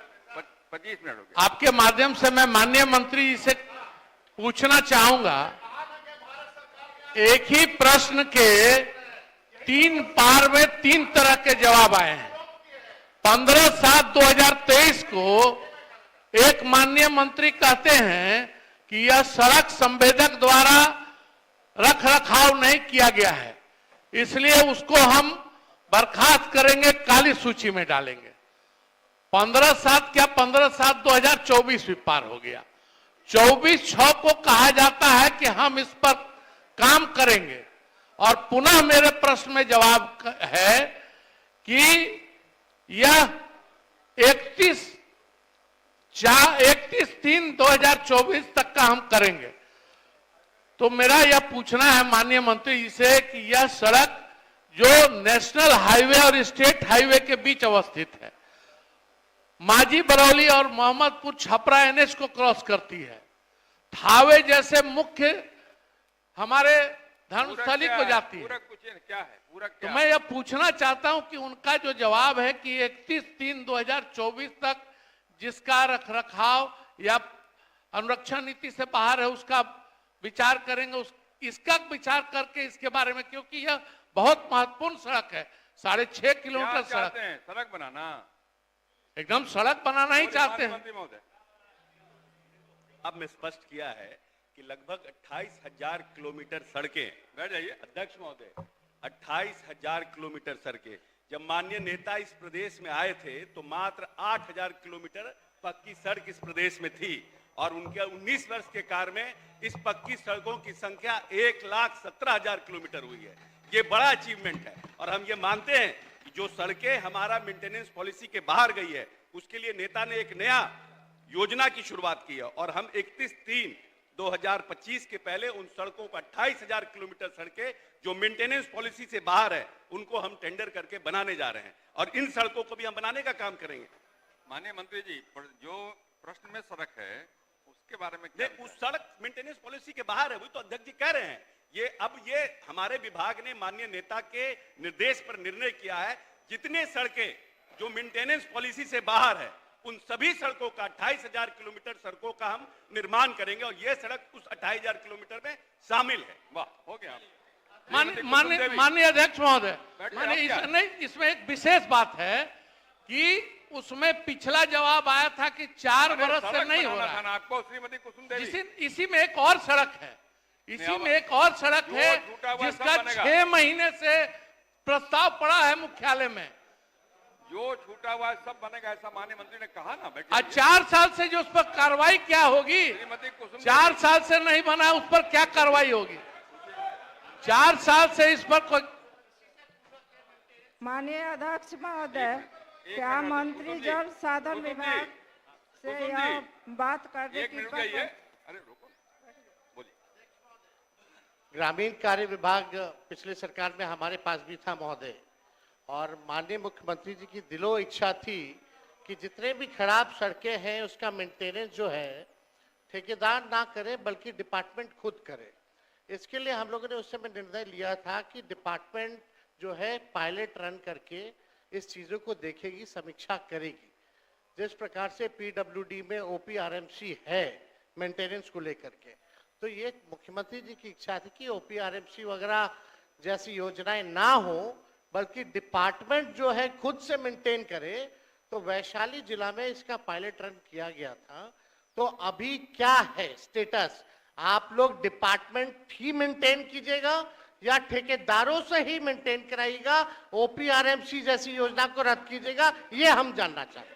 25 मिनट हो गया। आपके माध्यम से मैं माननीय मंत्री जी से पूछना चाहूंगा, एक ही प्रश्न के 3 पार में 3 तरह के जवाब आए हैं। 15/7/2023 को एक माननीय मंत्री कहते हैं कि यह सड़क संवेदक द्वारा रख रखाव नहीं किया गया है, इसलिए उसको हम बर्खास्त करेंगे, काली सूची में डालेंगे। 15/7 क्या 15/7/2024 भी पार हो गया। 24/6 को कहा जाता है कि हम इस पर काम करेंगे, और पुनः मेरे प्रश्न में जवाब है कि यह 31/3/2024 तक का हम करेंगे। तो मेरा यह पूछना है माननीय मंत्री जी से कि यह सड़क जो नेशनल हाईवे और स्टेट हाईवे के बीच अवस्थित है, माजी बरौली और मोहम्मदपुर छपरा एनएच को क्रॉस करती है, थावे जैसे मुख्य हमारे धर्मस्थली को जाती है, क्या है पूरा तो मैं यह पूछना चाहता हूं कि उनका जो जवाब है कि 31/3/2024 तक जिसका रखरखाव या अनुरक्षण नीति से बाहर है उसका विचार करेंगे, इसका विचार करके इसके बारे में, क्योंकि यह बहुत महत्वपूर्ण सड़क है, 6.5 किलोमीटर सड़क है, सड़क बनाना, एकदम सड़क बनाना ही चाहते हैं। मंत्री महोदय, अब में स्पष्ट किया है कि लगभग 28,000 किलोमीटर सड़कें, बैठ जाइए अध्यक्ष महोदय, 28,000 किलोमीटर सड़कें। जब माननीय नेता इस प्रदेश में आए थे तो मात्र 8,000 किलोमीटर पक्की सड़क इस प्रदेश में थी, और उनके 19 वर्ष के कार्य में इस पक्की सड़कों की संख्या 1,17,000 किलोमीटर हुई है। ये बड़ा अचीवमेंट है, और हम ये मानते हैं कि जो सड़कें हमारा मेंटेनेंस पॉलिसी के बाहर गई है उसके लिए नेता ने एक नया योजना की शुरुआत की है, और हम 31/3/2025 के पहले उन सड़कों को 28,000 किलोमीटर सड़कें जो मेंटेनेंस पॉलिसी से बाहर है उनको हम टेंडर करके बनाने जा रहे हैं, और इन सड़कों को भी हम बनाने का काम करेंगे। माननीय मंत्री जी, जो प्रश्न में सड़क है उसके बारे में नहीं, उस सड़क मेंटेनेंस पॉलिसी के बाहर है, वही तो अध्यक्ष जी कह रहे हैं। ये हमारे विभाग ने माननीय नेता के निर्देश पर निर्णय किया है, जितने सड़कें जो मेंटेनेंस पॉलिसी से बाहर है उन सभी सड़कों का 28,000 किलोमीटर सड़कों का हम निर्माण करेंगे, और यह सड़क उस 28,000 किलोमीटर में शामिल है। वाह, हो गया। माननीय अध्यक्ष महोदय, इसमें एक विशेष बात है कि उसमें पिछला जवाब आया था कि 4 वर्ष से नहीं हो रहा है। श्रीमती कुसुम देवी, इसी में एक और सड़क है, इसी में एक और सड़क है जिसका 6 महीने से प्रस्ताव पड़ा है मुख्यालय में। जो छूटा हुआ है सब बनेगा, ऐसा माननीय मंत्री ने कहा ना। 4 साल से जो उस पर कार्रवाई क्या होगी, 4 साल से नहीं बना उस पर क्या कार्रवाई होगी? 4 साल से इस पर कोई। माननीय अध्यक्ष महोदय, क्या मंत्री जल साधन विभाग से यह बात करने की ग्रामीण कार्य विभाग पिछले सरकार में हमारे पास भी था महोदय, और माननीय मुख्यमंत्री जी की दिलो इच्छा थी कि जितने भी खराब सड़कें हैं उसका मेंटेनेंस जो है ठेकेदार ना करे बल्कि डिपार्टमेंट खुद करे। इसके लिए हम लोगों ने उस समय निर्णय लिया था कि डिपार्टमेंट जो है पायलट रन करके इस चीज़ों को देखेगी, समीक्षा करेगी। जिस प्रकार से पीडब्ल्यूडी में ओपीआरएमसी है मेंटेनेंस को लेकर के, तो ये मुख्यमंत्री जी की इच्छा थी कि ओपीआरएमसी वगैरह जैसी योजनाएं ना हो बल्कि डिपार्टमेंट जो है खुद से मेंटेन करे। तो वैशाली जिला में इसका पायलट रन किया गया था। तो अभी क्या है स्टेटस? आप लोग डिपार्टमेंट ही मेंटेन कीजिएगा या ठेकेदारों से ही मेंटेन कराइएगा? ओपीआरएमसी जैसी योजना को रद्द कीजिएगा, ये हम जानना चाहते हैं।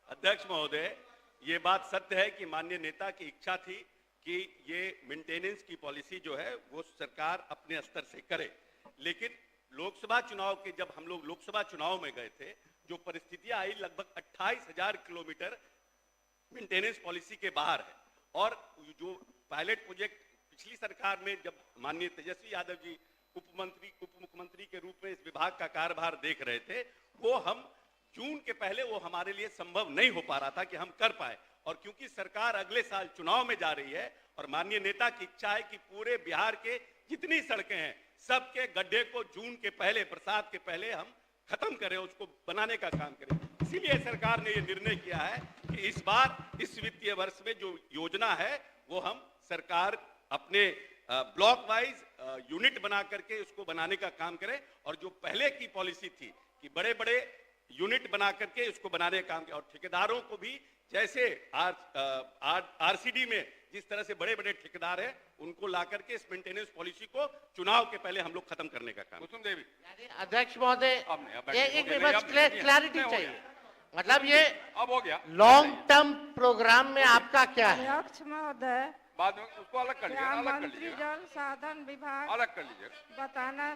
अध्यक्ष महोदय, ये बात सत्य है कि माननीय नेता की इच्छा थी कि ये मेंटेनेंस की पॉलिसी जो है वो सरकार अपने स्तर से करे, लेकिन लोकसभा चुनाव के जब हम लोग लोकसभा चुनाव में गए थे, जो परिस्थितियां आई, लगभग 28,000 किलोमीटर मेंटेनेंस पॉलिसी के बाहर है। और जो पायलट प्रोजेक्ट पिछली सरकार में जब माननीय तेजस्वी यादव जी उप मुख्यमंत्री के रूप में इस विभाग का कार्यभार देख रहे थे, वो हम जून के पहले वो हमारे लिए संभव नहीं हो पा रहा था कि हम कर पाए। और क्योंकि सरकार अगले साल चुनाव में जा रही है और माननीय नेता की इच्छा है कि पूरे बिहार के जितनी सड़कें हैं सबके गड्ढे को जून के पहले, बरसात के पहले हम खत्म करें, उसको बनाने का काम करें। इसीलिए सरकार ने ये निर्णय किया है कि इस बार इस वित्तीय वर्ष में जो योजना है वो हम सरकार अपने ब्लॉक वाइज यूनिट बना करके उसको बनाने का काम करें, और जो पहले की पॉलिसी थी कि बड़े बड़े यूनिट बना करके उसको बनाने का काम किया, और ठेकेदारों को भी जैसे आरसीडी में जिस तरह से बड़े बड़े ठेकेदार हैं उनको ला करके इस मेंटेनेंस पॉलिसी को चुनाव के पहले हम लोग खत्म करने का काम। कुसुम देवी, अध्यक्ष महोदय, एक बस नहीं क्लैरिटी हो चाहिए, गया। मतलब ये अब हो गया। लॉन्ग टर्म प्रोग्राम में आपका क्या है? अध्यक्ष महोदय, बाद में उसको अलग कर लीजिएगा, अलग कर मंत्री लीजिएगा, जल साधन विभाग अलग कर लीजिएगा। बताना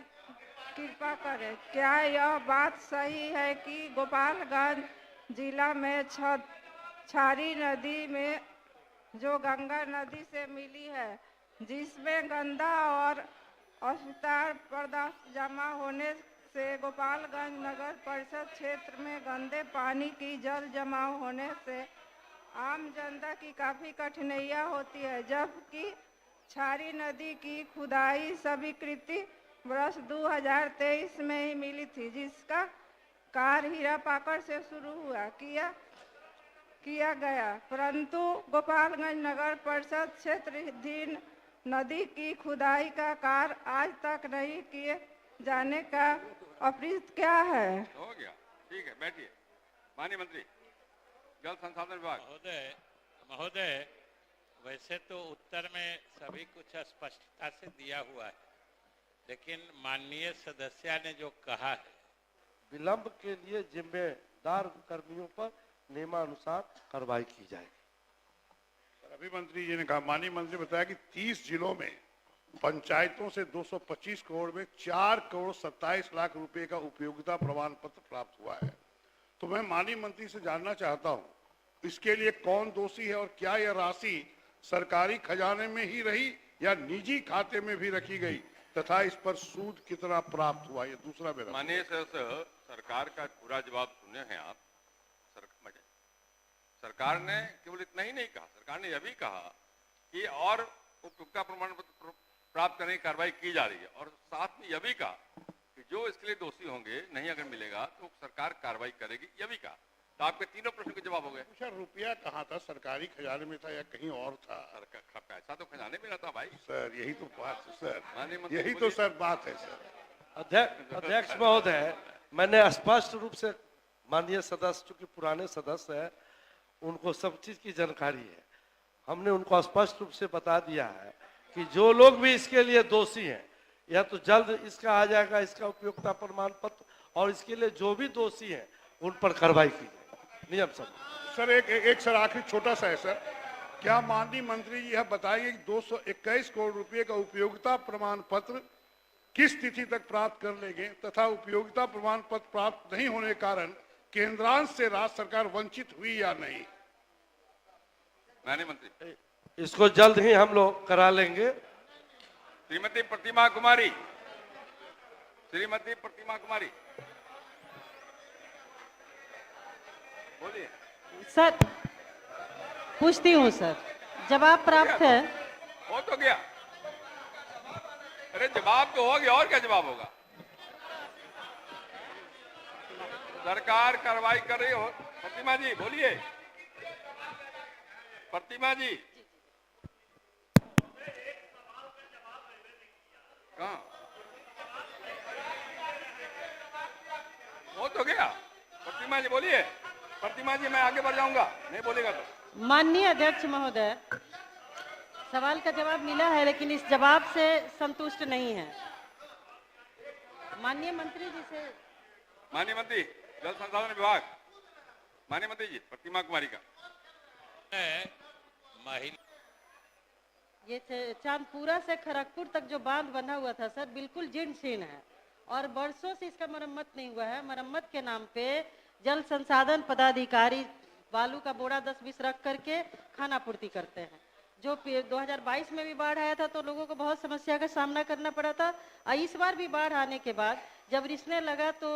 कृपा करें, क्या यह बात सही है कि गोपालगंज जिला में छारी नदी में जो गंगा नदी से मिली है, जिसमें गंदा और अस्वीकार पदार्थ जमा होने से गोपालगंज नगर परिषद क्षेत्र में गंदे पानी की जल जमाव होने से आम जनता की काफ़ी कठिनाइयाँ होती है, जबकि छारी नदी की खुदाई स्वीकृति वर्ष 2023 में ही मिली थी, जिसका कार्य हीरापाकड़ से शुरू हुआ किया गया, परंतु गोपालगंज नगर परिषद क्षेत्राधीन नदी की खुदाई का कार्य आज तक नहीं किए जाने का अपराध क्या है? हो गया, ठीक है, बैठिए। माननीय मंत्री जल संसाधन विभाग। महोदय, वैसे तो उत्तर में सभी कुछ स्पष्टता से दिया हुआ है, लेकिन माननीय सदस्य ने जो कहा है, विलंब के लिए जिम्मेदार कर्मियों पर नियमानुसार कार्रवाई की जाएगी। अभी मंत्री जी ने कहा, माननीय मंत्री ने बताया कि 30 जिलों में पंचायतों से 225 करोड़ में 4 करोड़ 27 लाख रुपए का उपयोगिता प्रमाण पत्र प्राप्त हुआ है। तो मैं माननीय मंत्री से जानना चाहता हूं, इसके लिए कौन दोषी है और क्या यह राशि सरकारी खजाने में ही रही या निजी खाते में भी रखी गई, तथा इस पर सूद कितना प्राप्त हुआ? ये दूसरा मेरा। माननीय सदस्य, सरकार का पूरा जवाब सुने हैं आप। सरकार ने केवल इतना ही नहीं कहा, सरकार ने यह भी कहा कि और उपयोगिता प्रमाण पत्र प्राप्त करने की कार्रवाई की जा रही है, और साथ में यह भी कहा कि जो इसके लिए दोषी होंगे, नहीं अगर मिलेगा तो सरकार कार्रवाई करेगी, यह भी कहा। तो आपके तीनों प्रश्न के जवाब हो गए। सर, रुपया कहाँ था? सरकारी खजाने में था या कहीं और था? पैसा तो खजाने में रहता भाई। सर, यही तो बात है सर, माननीय मंत्री यही तो सर बात है सर। अध्यक्ष महोदय, मैंने स्पष्ट रूप से माननीय सदस्य, चूंकि पुराने सदस्य है, उनको सब चीज की जानकारी है, हमने उनको स्पष्ट रूप से बता दिया है कि जो लोग भी इसके लिए दोषी हैं, या तो जल्द इसका आ जाएगा इसका उपयोगिता प्रमाण पत्र, और इसके लिए जो भी दोषी हैं उन पर कार्रवाई की जाए नियम सब। सर, एक सर आखिरी छोटा सा है सर, क्या माननीय मंत्री जी यह बताएंगे कि 221 करोड़ रुपए का उपयोगिता प्रमाण पत्र किस तिथि तक प्राप्त कर लेंगे, तथा उपयोगिता प्रमाण पत्र प्राप्त नहीं होने के कारण केंद्रांश से राज्य सरकार वंचित हुई या नहीं? माननीय मंत्री, इसको जल्द ही हम लोग करा लेंगे। श्रीमती प्रतिमा कुमारी, श्रीमती प्रतिमा कुमारी बोलिए। सर, पूछती हूँ सर, जवाब प्राप्त है? हो तो गया। अरे जवाब तो हो गया, और क्या जवाब होगा? सरकार कार्रवाई कर रही हो। प्रतिमा जी बोलिए। प्रतिमा जी कहाँ? हो तो गया। प्रतिमा जी बोलिए। प्रतिमा जी, मैं आगे बढ़ जाऊंगा, नहीं बोलेगा तो। माननीय अध्यक्ष महोदय, सवाल का जवाब मिला है, लेकिन इस जवाब से संतुष्ट नहीं है। माननीय मंत्री जी से। माननीय मंत्री जल संसाधन विभाग, माननीय मंत्री जी, प्रतिमा कुमारी का। ये चांदपुरा से खड़गपुर तक जो बांध बना हुआ था सर, बिल्कुल जीर्ण शीर्ण है, और बरसों से इसका मरम्मत नहीं हुआ है। मरम्मत के नाम पे जल संसाधन पदाधिकारी बालू का बोरा 10-20 रख करके खाना पूर्ति करते हैं। जो 2022 में भी बाढ़ आया था तो लोगों को बहुत समस्या का सामना करना पड़ा था, और इस बार भी बाढ़ आने के बाद जब रिसने लगा तो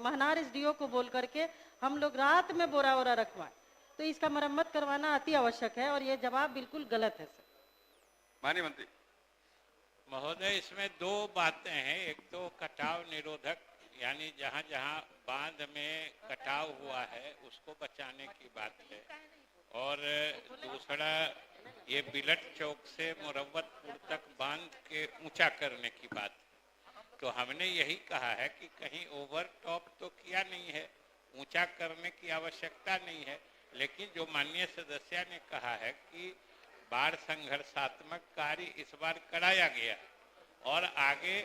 महनार एसडीओ को बोल करके हम लोग रात में बोरा वोरा रखवाए। तो इसका मरम्मत करवाना अति आवश्यक है, और ये जवाब बिल्कुल गलत है सर। माननीय मंत्री महोदय, इसमें दो बातें हैं। एक तो कटाव निरोधक यानी जहाँ जहाँ बांध में कटाव हुआ है उसको बचाने की बात है, और दूसरा ये बिलट चौक से मुरव्वतपुर तक बांध के ऊंचा करने की बात है। तो हमने यही कहा है कि कहीं ओवर टॉप तो किया नहीं है, ऊंचा करने की आवश्यकता नहीं है, लेकिन जो माननीय सदस्य ने कहा है कि बाढ़ संघर्षात्मक कार्य इस बार कराया गया और आगे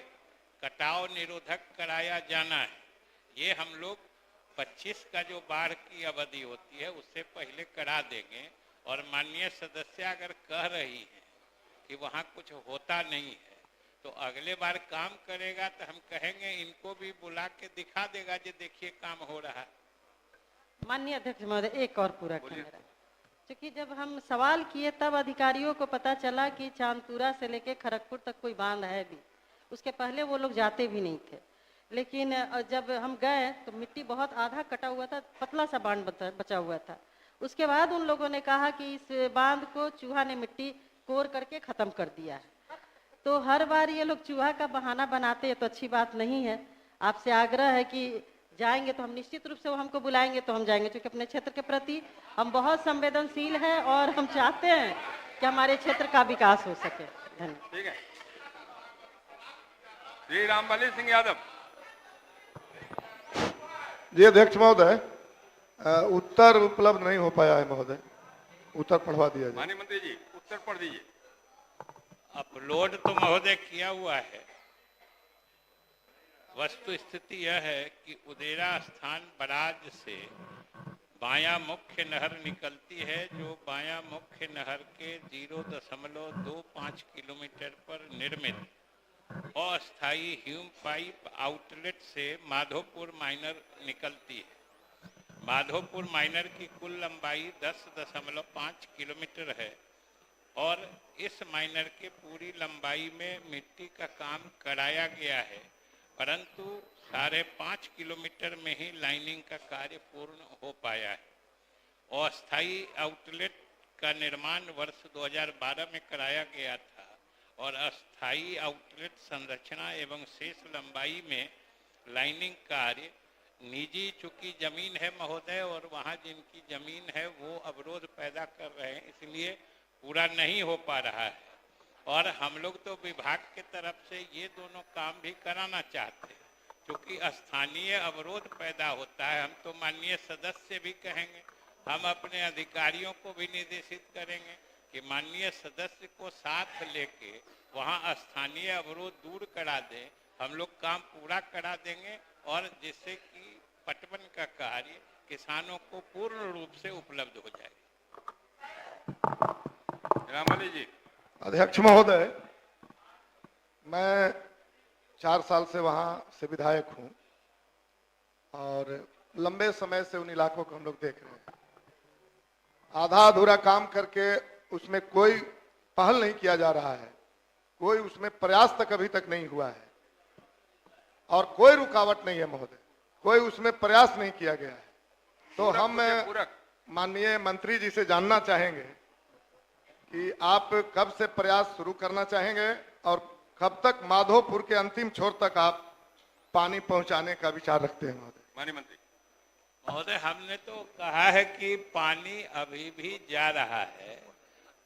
कटाव निरोधक कराया जाना है। ये हम लोग 25 का जो बाढ़ की अवधि होती है उससे पहले करा देंगे, और माननीय सदस्य अगर कह रही हैं कि वहाँ कुछ होता नहीं है तो अगले बार काम करेगा तो हम कहेंगे इनको भी बुला के दिखा देगा जो देखिए काम हो रहा है। माननीय अध्यक्ष महोदय, एक और पूरा मेरा, क्योंकि जब हम सवाल किए तब अधिकारियों को पता चला कि चांदपुरा से लेके खड़गपुर तक कोई बांध है भी, उसके पहले वो लोग जाते भी नहीं थे। लेकिन जब हम गए तो मिट्टी बहुत आधा कटा हुआ था, पतला सा बांध बचा हुआ था। उसके बाद उन लोगों ने कहा कि इस बांध को चूहा ने मिट्टी कोर करके खत्म कर दिया है। तो हर बार ये लोग चूहा का बहाना बनाते हैं तो अच्छी बात नहीं है। आपसे आग्रह है कि जाएंगे तो हम निश्चित रूप से वो हमको बुलाएंगे तो हम जाएंगे, क्योंकि अपने क्षेत्र के प्रति हम बहुत संवेदनशील हैं और हम चाहते हैं कि हमारे क्षेत्र का विकास हो सके। धन्यवाद। ठीक है, श्री रामबली सिंह यादव। जी अध्यक्ष महोदय, उत्तर उपलब्ध नहीं हो पाया है महोदय, उत्तर पढ़वा दिया जाए। माननीय मंत्री जी उत्तर पढ़ दीजिए। अपलोड तो महोदय किया हुआ है। वस्तु स्थिति यह है कि उदेरा स्थान बराज से बायां मुख्य नहर निकलती है, जो बायां मुख्य नहर के 0.25 किलोमीटर पर निर्मित अस्थायी ह्यूम पाइप आउटलेट से माधोपुर माइनर निकलती है। माधोपुर माइनर की कुल लंबाई 10.5 किलोमीटर है और इस माइनर के पूरी लंबाई में मिट्टी का काम कराया गया है, परंतु 5.5 किलोमीटर में ही लाइनिंग का कार्य पूर्ण हो पाया है। अस्थायी आउटलेट का निर्माण वर्ष 2012 में कराया गया था और अस्थायी आउटलेट संरचना एवं शेष लंबाई में लाइनिंग कार्य निजी चूंकि जमीन है महोदय, और वहाँ जिनकी जमीन है वो अवरोध पैदा कर रहे हैं, इसलिए पूरा नहीं हो पा रहा है। और हम लोग तो विभाग के तरफ से ये दोनों काम भी कराना चाहते हैं, क्योंकि स्थानीय अवरोध पैदा होता है। हम तो माननीय सदस्य भी कहेंगे, हम अपने अधिकारियों को भी निर्देशित करेंगे कि माननीय सदस्य को साथ लेके वहाँ स्थानीय अवरोध दूर करा दें। हम लोग काम पूरा करा देंगे और जिससे कि पटवन का कार्य किसानों को पूर्ण रूप से उपलब्ध हो जाए। रामबली जी। अध्यक्ष महोदय, मैं 4 साल से वहाँ से विधायक हूँ और लंबे समय से उन इलाकों को हम लोग देख रहे हैं। आधा अधूरा काम करके उसमें कोई पहल नहीं किया जा रहा है, कोई उसमें प्रयास तक अभी तक नहीं हुआ है और कोई रुकावट नहीं है महोदय, कोई उसमें प्रयास नहीं किया गया है। तो हम माननीय मंत्री जी से जानना चाहेंगे कि आप कब से प्रयास शुरू करना चाहेंगे और कब तक माधोपुर के अंतिम छोर तक आप पानी पहुंचाने का विचार रखते हैं महोदय? माननीय मंत्री महोदय, हमने तो कहा है कि पानी अभी भी जा रहा है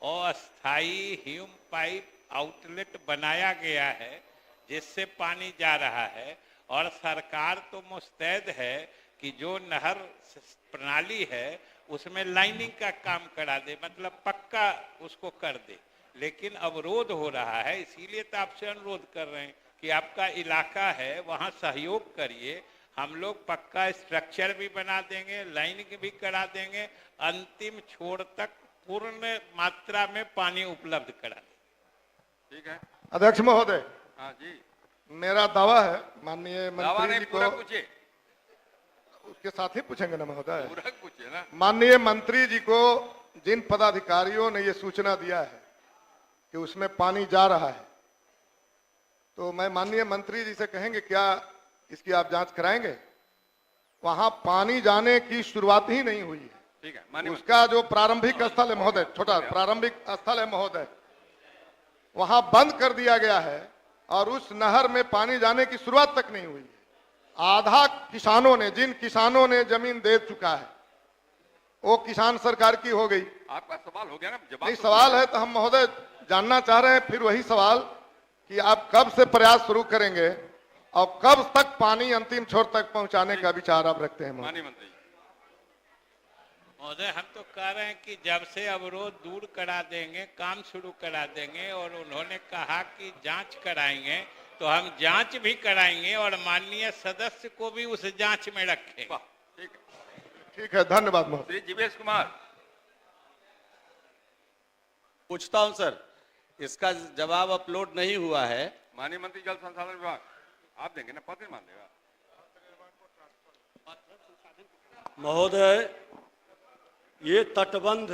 और अस्थायी ह्यूम पाइप आउटलेट बनाया गया है जिससे पानी जा रहा है, और सरकार तो मुस्तैद है कि जो नहर प्रणाली है उसमें लाइनिंग का काम करा दे, मतलब पक्का उसको कर दे। लेकिन अवरोध हो रहा है, इसीलिए तो आपसे अनुरोध कर रहे हैं कि आपका इलाका है वहाँ सहयोग करिए। हम लोग पक्का स्ट्रक्चर भी बना देंगे, लाइनिंग भी करा देंगे, अंतिम छोर तक पूर्ण मात्रा में पानी उपलब्ध करा देंगे। ठीक है अध्यक्ष महोदय। हाँ जी, मेरा दावा है माननीय मंत्री जी को, पूछे उसके साथ ही पूछेंगे ना महोदय, पूरा पूछे ना। माननीय मंत्री जी को जिन पदाधिकारियों ने ये सूचना दिया है कि उसमें पानी जा रहा है, तो मैं माननीय मंत्री जी से कहेंगे क्या इसकी आप जांच कराएंगे? वहां पानी जाने की शुरुआत ही नहीं हुई है। ठीक है माननीय उसका जो प्रारंभिक स्थल है महोदय, छोटा प्रारंभिक स्थल है महोदय, वहां बंद कर दिया गया है और उस नहर में पानी जाने की शुरुआत तक नहीं हुई है। आधा किसानों ने, जिन किसानों ने जमीन दे चुका है, वो किसान सरकार की हो गई। आपका सवाल हो गया ना, जवाब नहीं, तो सवाल दिया। है तो हम महोदय जानना चाह रहे हैं फिर वही सवाल कि आप कब से प्रयास शुरू करेंगे और कब तक पानी अंतिम छोर तक पहुंचाने का विचार आप रखते हैं महोदय? माननीय मंत्री जी। महोदय, हम तो कह रहे हैं कि जब से अवरोध दूर करा देंगे, काम शुरू करा देंगे, और उन्होंने कहा कि जांच कराएंगे, तो हम जांच भी कराएंगे और माननीय सदस्य को भी उस जांच में रखेंगे। वाह, ठीक है। ठीक है, धन्यवाद महोदय। श्री जीवेश कुमार। पूछता हूं सर, इसका जवाब अपलोड नहीं हुआ है। माननीय मंत्री जल संसाधन विभाग, आप देंगे ना, पत्र मान देगा। महोदय, ये तटबंध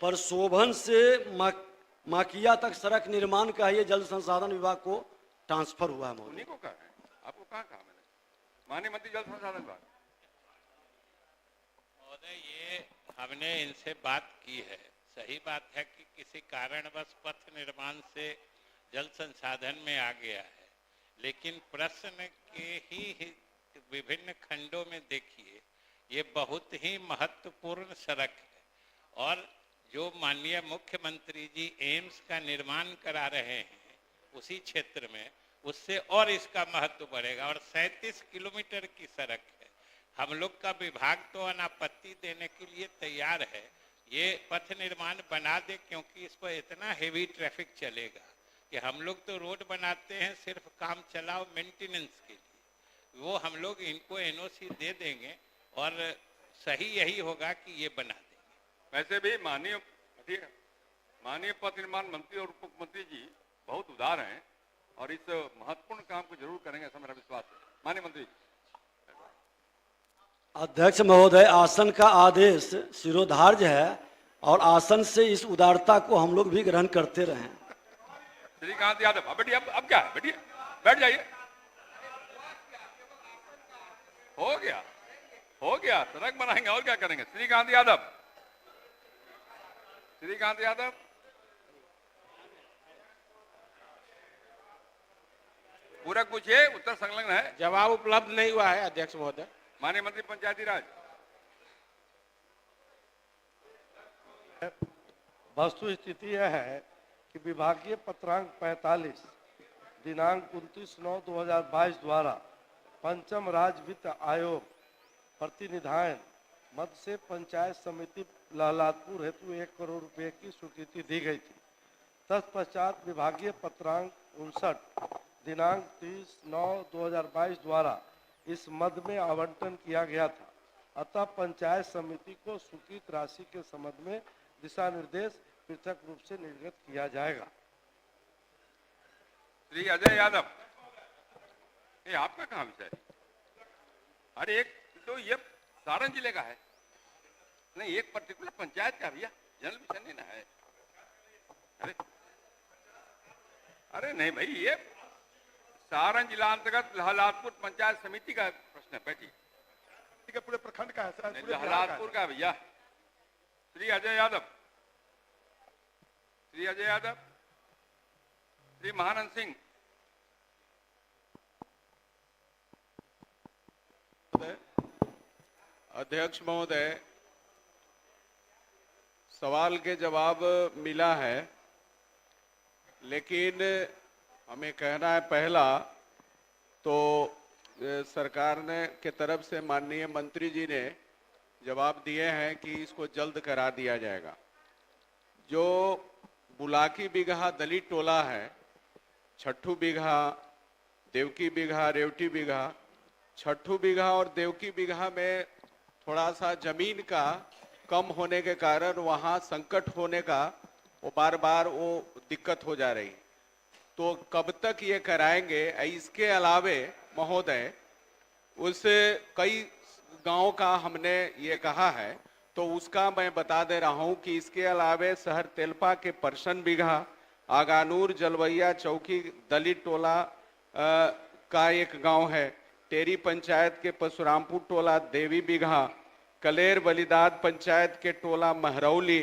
प्रशोभन से माकिया तक सड़क निर्माण का ये जल संसाधन विभाग को ट्रांसफर हुआ है महोदय। उन्हीं को कहा है, आपको कहाँ कहा मैंने? माननीय मंत्री जल संसाधन विभाग। महोदय, ये हमने इनसे बात की है। सही बात है कि किसी कारणवश पथ निर्माण से जल संसाधन में आ गया है, लेकिन प्रश्न के ही विभिन्न खंडों में देखिए, ये बहुत ही महत्वपूर्ण सड़क है, और जो माननीय मुख्यमंत्री जी एम्स का निर्माण करा रहे हैं उसी क्षेत्र में, उससे और इसका महत्व बढ़ेगा। और 37 किलोमीटर की सड़क है। हम लोग का विभाग तो अनापत्ति देने के लिए तैयार है, ये पथ निर्माण बना दे, क्योंकि इस पर इतना हेवी ट्रैफिक चलेगा कि हम लोग तो रोड बनाते हैं सिर्फ काम चलाओ मेंटेनेंस के लिए। वो हम लोग इनको एनओसी दे देंगे और सही यही होगा कि ये बना देंगे। वैसे भी माननीय पथ निर्माण मंत्री और उप मुख्यमंत्री जी बहुत उदार हैं और इस महत्वपूर्ण काम को जरूर करेंगे, ऐसा मेरा विश्वास है। माननीय मंत्री। अध्यक्ष महोदय, आसन का आदेश शिरोधार्य है और आसन से इस उदारता को हम लोग भी ग्रहण करते रहे। श्रीकांत यादव, बेटी अब क्या है, बेटी बैठ जाइए। हो गया, सड़क बनाएंगे और क्या करेंगे। श्रीकांत यादव, पूरा पूछिए, उत्तर संलग्न है। जवाब उपलब्ध नहीं हुआ है अध्यक्ष महोदय। माननीय मंत्री पंचायती राज। वस्तु स्थिति यह है कि विभागीय पत्रांक 45 दिनांक 29/9/2022 द्वारा पंचम राज्य वित्त आयोग प्रतिनिधान मद से पंचायत समिति लहलादपुर हेतु 1 करोड़ रुपए की स्वीकृति दी गई थी। तत्पश्चात विभागीय पत्रांक 59 दिनांक 30/9/2022 द्वारा इस मद में आवंटन किया गया था। अतः पंचायत समिति को स्वीकृत राशि के संबंध में दिशा निर्देश पृथक रूप से निर्गत किया जाएगा। श्री अजय यादव, ये आपका कहाँ विषय? अरे एक तो ये सारण जिले का है, नहीं एक पर्टिकुलर पंचायत का भैया, जनरल विषय नहीं ना है। अरे नहीं भाई, ये सारण जिला अंतर्गत लहलादपुर पंचायत समिति का प्रश्न है। बैठिए। पूरे प्रखंड का है सर, पूरे लहलादपुर का भैया। श्री अजय यादव, श्री महानंद सिंह। अध्यक्ष महोदय, सवाल के जवाब मिला है, लेकिन हमें कहना है पहला तो सरकार ने के तरफ से माननीय मंत्री जी ने जवाब दिए हैं कि इसको जल्द करा दिया जाएगा। जो बुलाकी बिगहा दलित टोला है, छठू बिगहा, देवकी बिगहा, रेवटी बिगहा, छठू बिगहा और देवकी बिगहा में थोड़ा सा जमीन का कम होने के कारण वहाँ संकट होने का वो बार बार वो दिक्कत हो जा रही। तो कब तक ये कराएंगे? इसके अलावे महोदय उस कई गांव का हमने ये कहा है, तो उसका मैं बता दे रहा हूं कि इसके अलावे शहर तेलपा के परसन बिघा, आगानूर जलवैया चौकी दलित टोला का एक गांव है, टेरी पंचायत के परशुरामपुर टोला देवी बिघा, कलेर बलिदाद पंचायत के टोला महरौली,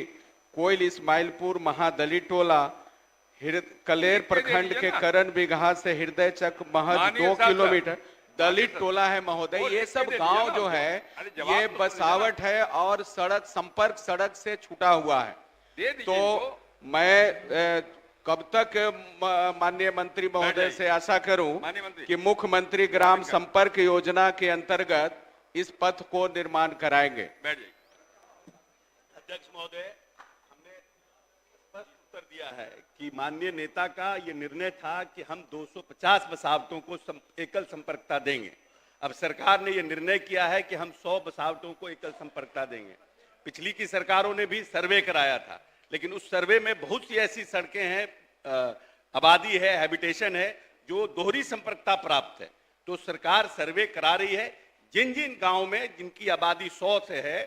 कोयल इस्माइलपुर महादलित टोला, कलेर प्रखंड के करण बिघा से हृदय चक महज 2 किलोमीटर, दलित टोला है महोदय, ये सब गांव जो है ये बसावट है और सड़क संपर्क सड़क से छूटा हुआ है। तो मैं कब तक माननीय मंत्री महोदय से आशा करूं कि मुख्यमंत्री ग्राम संपर्क योजना के अंतर्गत इस पथ को निर्माण कराएंगे। अध्यक्ष महोदय, हमने स्पष्ट उत्तर दिया है कि माननीय नेता का ये निर्णय था कि हम 250 बसावटों को एकल संपर्कता देंगे। अब सरकार ने ये निर्णय किया है कि हम 100 बसावटों को एकल संपर्कता देंगे। पिछली की सरकारों ने भी सर्वे कराया था, लेकिन उस सर्वे में बहुत सी ऐसी सड़कें हैं, आबादी है, हैबिटेशन है, जो दोहरी संपर्कता प्राप्त है। तो सरकार सर्वे करा रही है, जिन जिन गांव में जिनकी आबादी 100 से है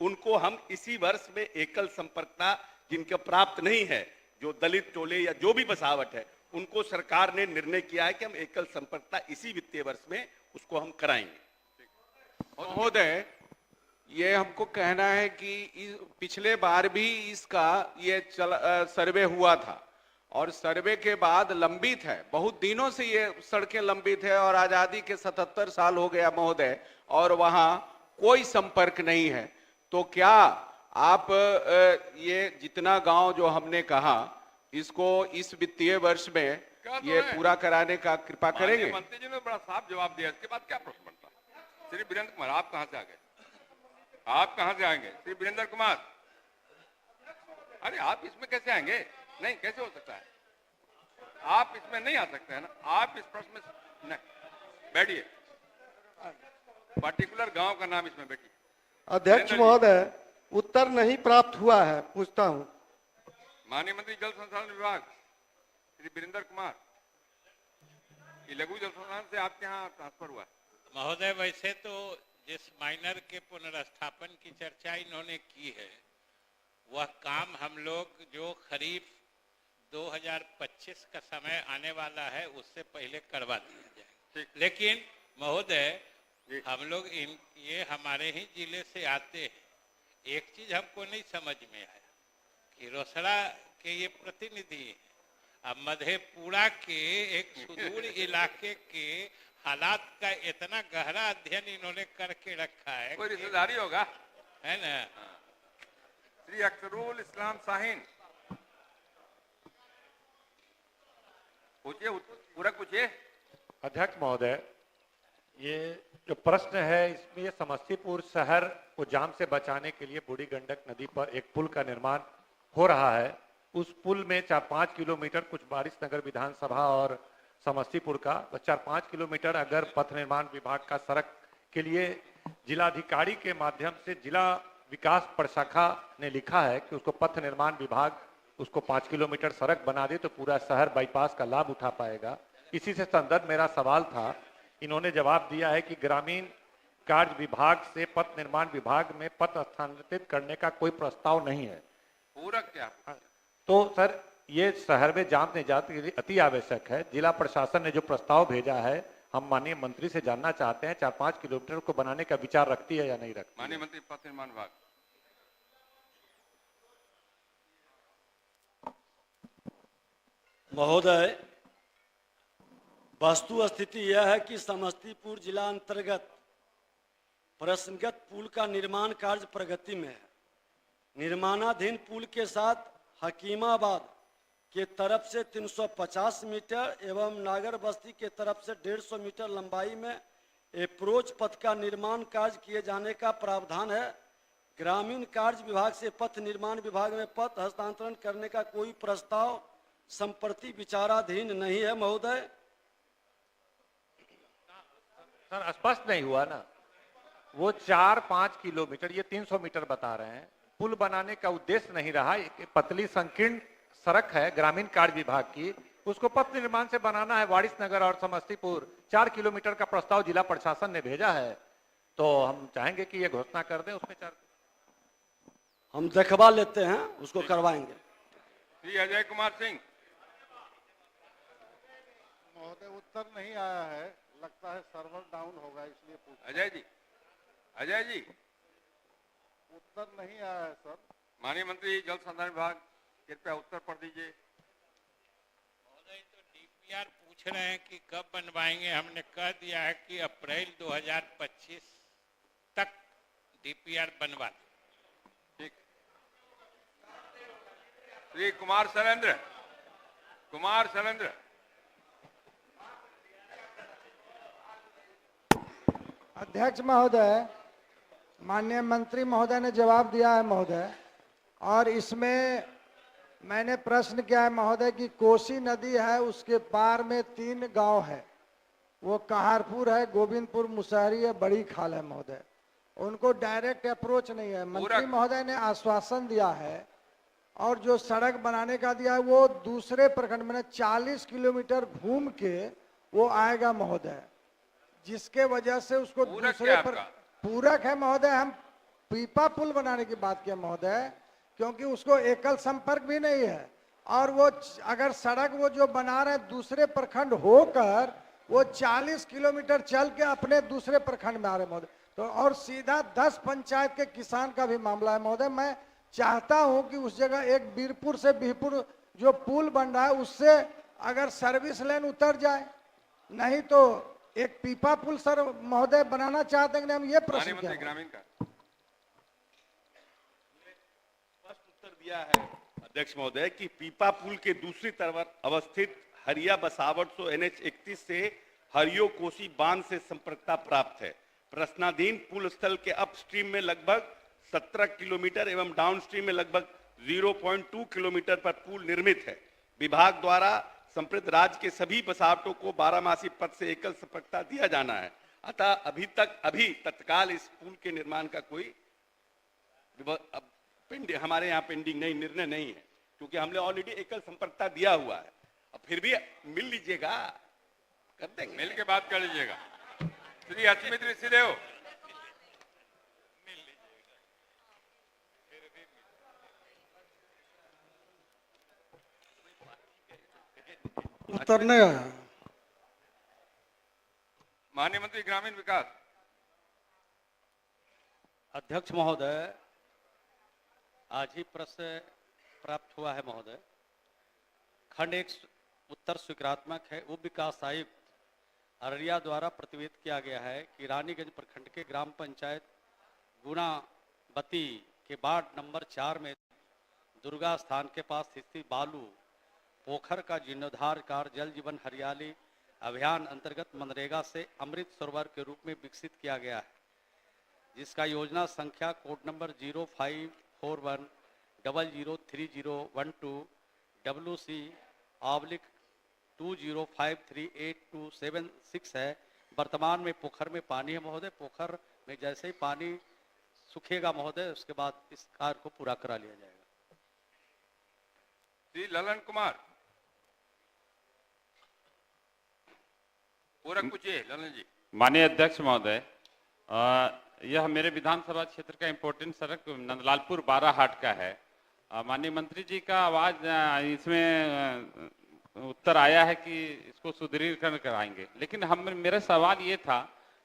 उनको हम इसी वर्ष में एकल संपर्कता, जिनका प्राप्त नहीं है, जो दलित टोले या जो भी बसावट है, उनको सरकार ने निर्णय किया है कि हम एकल संपर्कता इसी वित्तीय वर्ष में उसको हम कराएंगे। महोदय, ये हमको कहना है कि पिछले बार भी इसका ये सर्वे हुआ था और सर्वे के बाद लंबित है, बहुत दिनों से ये सड़कें लंबित है और आजादी के 77 साल हो गया महोदय, और वहां कोई संपर्क नहीं है। तो क्या आप ये जितना गांव जो हमने कहा इसको इस वित्तीय वर्ष में ये पूरा कराने का कृपा करेंगे? मंत्री जी ने बड़ा साफ जवाब दिया, इसके बाद क्या प्रश्न बनता? श्री वीरेंद्र कुमार, आप कहां से आ गए? आप कहां से आएंगे? श्री वीरेंद्र कुमार, अरे आप इसमें कैसे आएंगे? नहीं, कैसे हो सकता है? आप इसमें नहीं आ सकते हैं ना, आप इस प्रश्न में नहीं बैठिए, पर्टिकुलर गांव का नाम इसमें बैठिए। अध्यक्ष महोदय, उत्तर नहीं प्राप्त हुआ है, पूछता हूं। माननीय मंत्री जल संसाधन विभाग श्री वीरेंद्र कुमार, ये लघु जल संसाधन से आपके यहाँ ट्रांसफर हुआ? महोदय, वैसे तो जिस माइनर के पुनर्स्थापन की चर्चा इन्होंने की है, वह काम हम लोग जो खरीफ 2025 का समय आने वाला है उससे पहले करवा दिया जाए। लेकिन महोदय, हम लोग ये हमारे ही जिले से आते हैं, एक चीज हमको नहीं समझ में आया कि रोसड़ा के ये प्रतिनिधि हैं, अब मधेपुरा के एक सुदूर इलाके के हालात का इतना गहरा अध्ययन इन्होंने करके रखा है। कोई रिश्तेदारी होगा, है ना? श्री अख्तरुल इस्लाम शाहीन, पूछिए, पूरा पूछिए। अध्यक्ष महोदय, ये जो प्रश्न है इसमें ये समस्तीपुर शहर को जाम से बचाने के लिए बूढ़ी गंडक नदी पर एक पुल का निर्माण हो रहा है। उस पुल में 4-5 किलोमीटर कुछ वारिस नगर विधानसभा और समस्तीपुर का 4-5 किलोमीटर अगर पथ निर्माण विभाग का सड़क के लिए जिलाधिकारी के माध्यम से जिला विकास प्रशाखा ने लिखा है कि उसको पथ निर्माण विभाग उसको 5 किलोमीटर सड़क बना दे तो पूरा शहर बाईपास का लाभ उठा पाएगा। इसी से संदर्भ मेरा सवाल था। इन्होंने जवाब दिया है कि ग्रामीण कार्य विभाग से पथ निर्माण विभाग में पथ स्थानांतरित करने का कोई प्रस्ताव नहीं है। पूरा क्या? तो सर, ये शहर में जाम निजात के लिए अति आवश्यक है। जिला प्रशासन ने जो प्रस्ताव भेजा है, हम माननीय मंत्री से जानना चाहते हैं 4-5 किलोमीटर को बनाने का विचार रखती है या नहीं रखती? माननीय मंत्री पथ निर्माण विभाग। महोदय, वस्तु स्थिति यह है कि समस्तीपुर जिला अंतर्गत प्रश्नगत पुल का निर्माण कार्य प्रगति में है। निर्माणाधीन पुल के साथ हकीमाबाद के तरफ से 350 मीटर एवं नागर बस्ती के तरफ से 150 मीटर लंबाई में अप्रोच पथ का निर्माण कार्य किए जाने का प्रावधान है। ग्रामीण कार्य विभाग से पथ निर्माण विभाग में पथ हस्तांतरण करने का कोई प्रस्ताव संप्रति विचाराधीन नहीं है महोदय। सर, स्पष्ट नहीं हुआ ना। वो 4-5 किलोमीटर, ये 300 मीटर बता रहे हैं। पुल बनाने का उद्देश्य नहीं रहा। एक पतली संकीर्ण सड़क है ग्रामीण कार्य विभाग की, उसको पथ निर्माण से बनाना है। वारिस नगर और समस्तीपुर 4 किलोमीटर का प्रस्ताव जिला प्रशासन ने भेजा है, तो हम चाहेंगे कि ये घोषणा कर दें उसमें 4। हम देखवा लेते हैं, उसको करवाएंगे। श्री अजय कुमार सिंह। महोदय, उत्तर नहीं आया है, लगता है सर्वर डाउन होगा, इसलिए पूछ। अजय जी, अजय जी, उत्तर नहीं आया है सर। माननीय मंत्री जल संसाधन विभाग, कृपया उत्तर पढ़ दीजिए। महोदय, तो डीपी डीपीआर पूछ रहे हैं कि कब बनवाएंगे। हमने कह दिया है कि अप्रैल 2025 तक डीपीआर बनवा दें। ठीक। श्री कुमार शैलेंद्र, कुमार शैलेंद्र। अध्यक्ष महोदय, माननीय मंत्री महोदय ने जवाब दिया है महोदय, और इसमें मैंने प्रश्न किया है महोदय कि कोसी नदी है, उसके पार में 3 गांव है, वो कहारपुर है, गोविंदपुर, मुसहरी है, बड़ी खाल है महोदय। उनको डायरेक्ट अप्रोच नहीं है। मंत्री महोदय ने आश्वासन दिया है, और जो सड़क बनाने का दिया है वो दूसरे प्रखंड में 40 किलोमीटर घूम के वो आएगा महोदय, जिसके वजह से उसको दूसरे पर पूरक है महोदय। हम पीपा पुल बनाने की बात किया महोदय, क्योंकि उसको एकल संपर्क भी नहीं है, और वो अगर सड़क वो जो बना रहे हैं दूसरे प्रखंड होकर वो 40 किलोमीटर चल के अपने दूसरे प्रखंड में आ रहे महोदय, तो और सीधा 10 पंचायत के किसान का भी मामला है महोदय। मैं चाहता हूं कि उस जगह एक बीरपुर से बिहपुर जो पुल बन रहा है उससे अगर सर्विस लाइन उतर जाए, नहीं तो एक पीपा पुल सर महोदय बनाना चाहते हैं। हम ये प्रश्न किया ग्रामीण का स्पष्ट उत्तर दिया है अध्यक्ष महोदय कि पीपा पुल के दूसरी तरफ अवस्थित हरिया बसावट NH 31 से हरियो कोसी बांध से संपर्कता प्राप्त है। प्रश्नाधीन पुल स्थल के अपस्ट्रीम में लगभग 17 किलोमीटर एवं डाउनस्ट्रीम में लगभग 0.2 किलोमीटर पर पुल निर्मित है। विभाग द्वारा संप्रति राज्य के सभी बसावटों को 12मासी पथ से एकल संपर्कता दिया जाना है। अतः अभी तत्काल इस पुल के निर्माण का कोई हमारे यहाँ पेंडिंग नहीं, निर्णय नहीं है, क्योंकि हमने ऑलरेडी एकल संपर्कता दिया हुआ है। अब फिर भी मिल लीजिएगा, कर देंगे, मिल के बात कर लीजिएगा। श्री अचमित ऋषिदेव। उत्तर नहीं आया। माननीय मंत्री ग्रामीण विकास। अध्यक्ष महोदय, आज ही प्रश्न प्राप्त हुआ है महोदय। खंड 1 उत्तर स्वीकारात्मक है। उप विकास आयुक्त अररिया द्वारा प्रतिवेदित किया गया है कि रानीगंज प्रखंड के ग्राम पंचायत गुणावती के वार्ड नंबर 4 में दुर्गा स्थान के पास स्थित बालू पोखर का जीर्णोद्धार कार्य जल जीवन हरियाली अभियान अंतर्गत मनरेगा से अमृत सरोवर के रूप में विकसित किया गया है, जिसका योजना संख्या कोड नंबर 0541003012 WC/20538276 है। वर्तमान में पोखर में पानी है महोदय। पोखर में जैसे ही पानी सूखेगा महोदय, उसके बाद इस कार्य को पूरा करा लिया जाएगा। श्री ललन कुमार। पूरक पूछिए ललन जी। माननीय अध्यक्ष महोदय, यह मेरे विधानसभा क्षेत्र का इम्पोर्टेंट सड़क नंदलालपुर बाराहाट का है। माननीय मंत्री जी का आवाज इसमें उत्तर आया है कि इसको सुदृढ़ीकरण कराएंगे, लेकिन मेरा सवाल ये था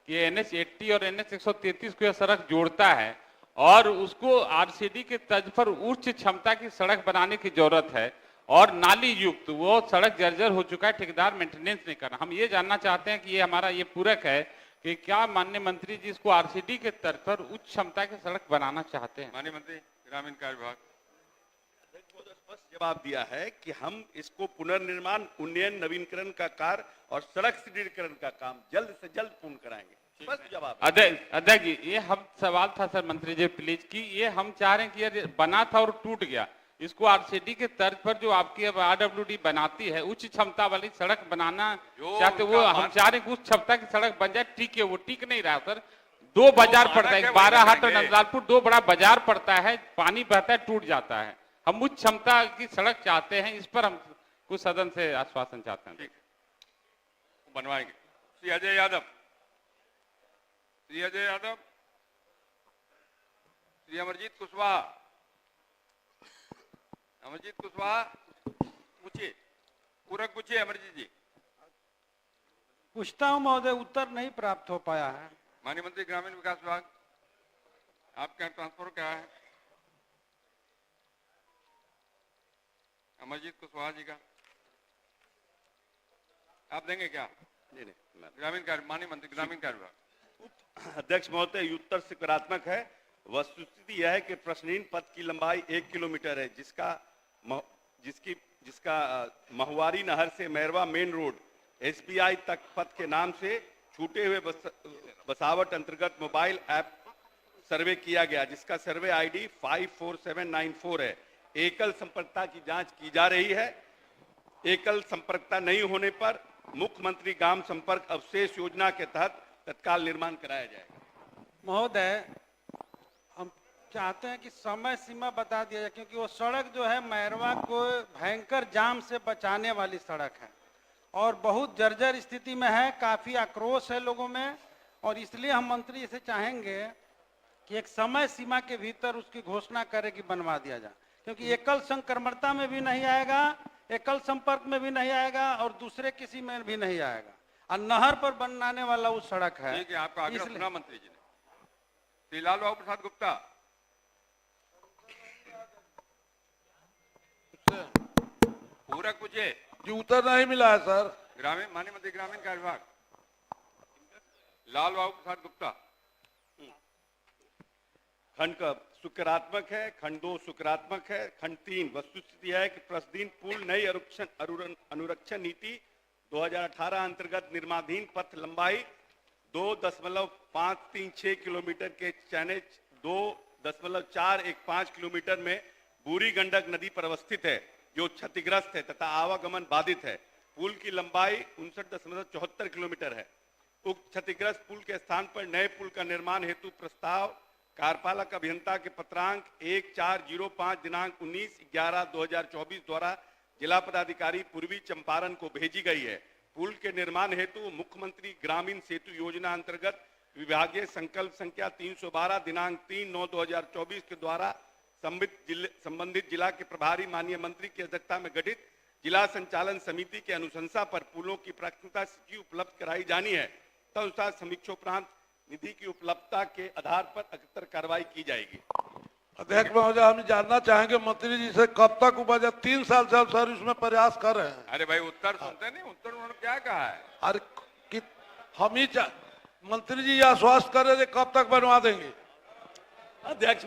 कि NH 80 और NH 133 को यह सड़क जोड़ता है और उसको RCD के तर्ज पर उच्च क्षमता की सड़क बनाने की जरूरत है, और नाली युक्त वो सड़क जर्जर हो चुका है, ठेकेदार मेंटेनेंस नहीं कर रहा। हम ये जानना चाहते हैं कि ये हमारा ये पूरक है कि क्या माननीय मंत्री जी इसको RCD के तर्ज पर उच्च क्षमता की सड़क बनाना चाहते हैं। माननीय मंत्री ग्रामीण कार्य विभाग। स्पष्ट जवाब दिया है कि हम इसको पुनर्निर्माण, उन्नयन, नवीनीकरण का कार्य और सड़क सुदृढ़ीकरण का काम जल्द से जल्द पूर्ण कराएंगे। स्पष्ट जवाब। अध्यक्ष जी, ये हम सवाल था सर मंत्री जी प्लीज कि ये हम चाह रहे हैं कि ये बना था और टूट गया, इसको RCD के तर्ज पर जो आपकी अब RWD बनाती है उच्च क्षमता वाली सड़क बनाना चाहते, वो हम चाह रहे हैं कि उच्च क्षमता की सड़क बन जाए। ठीक है, वो टिक नहीं रहा सर। 2 बाजार पड़ता है, बाराहाट और नंदलालपुर 2 बड़ा बाजार पड़ता है, पानी बहता है, टूट जाता है। हम उच्च क्षमता की सड़क चाहते हैं, इस पर हम कुछ सदन से आश्वासन चाहते हैं। ठीक, बनवाएंगे। श्री अजय यादव। श्री अजय यादव। श्री अमरजीत कुशवाहा। अमरजीत कुशवाहा पूछिए, पूरक पूछिए अमरजीत जी। पूछता हूं महोदय, उत्तर नहीं प्राप्त हो पाया है। माननीय मंत्री ग्रामीण विकास विभाग, आपके यहाँ ट्रांसफर क्या है? अमरजीत कुशवाहा जी का। आप देंगे क्या? नहीं नहीं ग्रामीण कार्य, माननीय मंत्री ग्रामीण कार्य विभाग। अध्यक्ष महोदय, ये उत्तर सकारात्मक है। वस्तुस्थिति यह है कि प्रश्नहीन पथ की लंबाई 1 किलोमीटर है, जिसका महुआरी नहर से मैरवा मेन रोड SBI तक पथ के नाम से छूटे हुए बसावट अंतर्गत मोबाइल ऐप सर्वे किया गया, जिसका सर्वे ID 54794 है। एकल संपर्कता की जांच की जा रही है। एकल संपर्कता नहीं होने पर मुख्यमंत्री ग्राम संपर्क अवशेष योजना के तहत तत्काल निर्माण कराया जाएगा। महोदय, हम चाहते हैं कि समय सीमा बता दिया जाए, क्योंकि वो सड़क जो है मैरवा को भयंकर जाम से बचाने वाली सड़क है और बहुत जर्जर स्थिति में है। काफी आक्रोश है लोगों में, और इसलिए हम मंत्री जी से चाहेंगे कि एक समय सीमा के भीतर उसकी घोषणा करे कि बनवा दिया जाए, क्योंकि एकल संक्रमणता में भी नहीं आएगा, एकल संपर्क में भी नहीं आएगा और दूसरे किसी में भी नहीं आएगा, और नहर पर बनाने वाला वो सड़क है। ठीक है, आपका आग्रह सुना मंत्री जी ने। श्री लाल बाबू प्रसाद गुप्ता। पूरक पूछे जी, उत्तर नहीं मिला है सर। ग्रामीण, माननीय मंत्री ग्रामीण कार्य विभाग लाल बाबू प्रसाद गुप्ता। खंड का सकारात्मक है, खंड 2 सकारात्मक है, खंड 3 वस्तुस्थिति है कि प्रतिदिन पूर्ण नई अनुरक्षण नीति 2018 अंतर्गत निर्माणाधीन पथ लंबाई 2.536 किलोमीटर के चैनेज 2.415 किलोमीटर में बूढ़ी गंडक नदी पर अवस्थित है, जो क्षतिग्रस्त है तथा आवागमन बाधित है। पुल की लंबाई 59.74 किलोमीटर है। उक्त क्षतिग्रस्त पुल के स्थान पर नए पुल का निर्माण हेतु प्रस्ताव कार्यपालक अभियंता के पत्रांक 1405 दिनांक 19/11/2024 द्वारा जिला पदाधिकारी पूर्वी चंपारण को भेजी गई है। पुल के निर्माण हेतु मुख्यमंत्री ग्रामीण सेतु योजना अंतर्गत विभागीय संकल्प संख्या 312 दिनांक 3/9/2024 के द्वारा संबंधित जिला के प्रभारी माननीय मंत्री की अध्यक्षता में गठित जिला संचालन समिति के अनुशंसा पर पुलों की प्राथमिकता सूची उपलब्ध कराई जानी है। तदनुसार समीक्षोपरांत निधि की उपलब्धता के आधार पर अग्रतर कार्रवाई की जाएगी। अध्यक्ष महोदय, हम जानना चाहेंगे मंत्री जी से कब तक उपज? 3 साल से सर इसमें प्रयास कर रहे हैं। अरे भाई, उत्तर सुनते नहीं, उत्तर उन्होंने क्या कहा है? अरे हम ही मंत्री जी आश्वस्त कर रहे थे कब तक बनवा देंगे। अध्यक्ष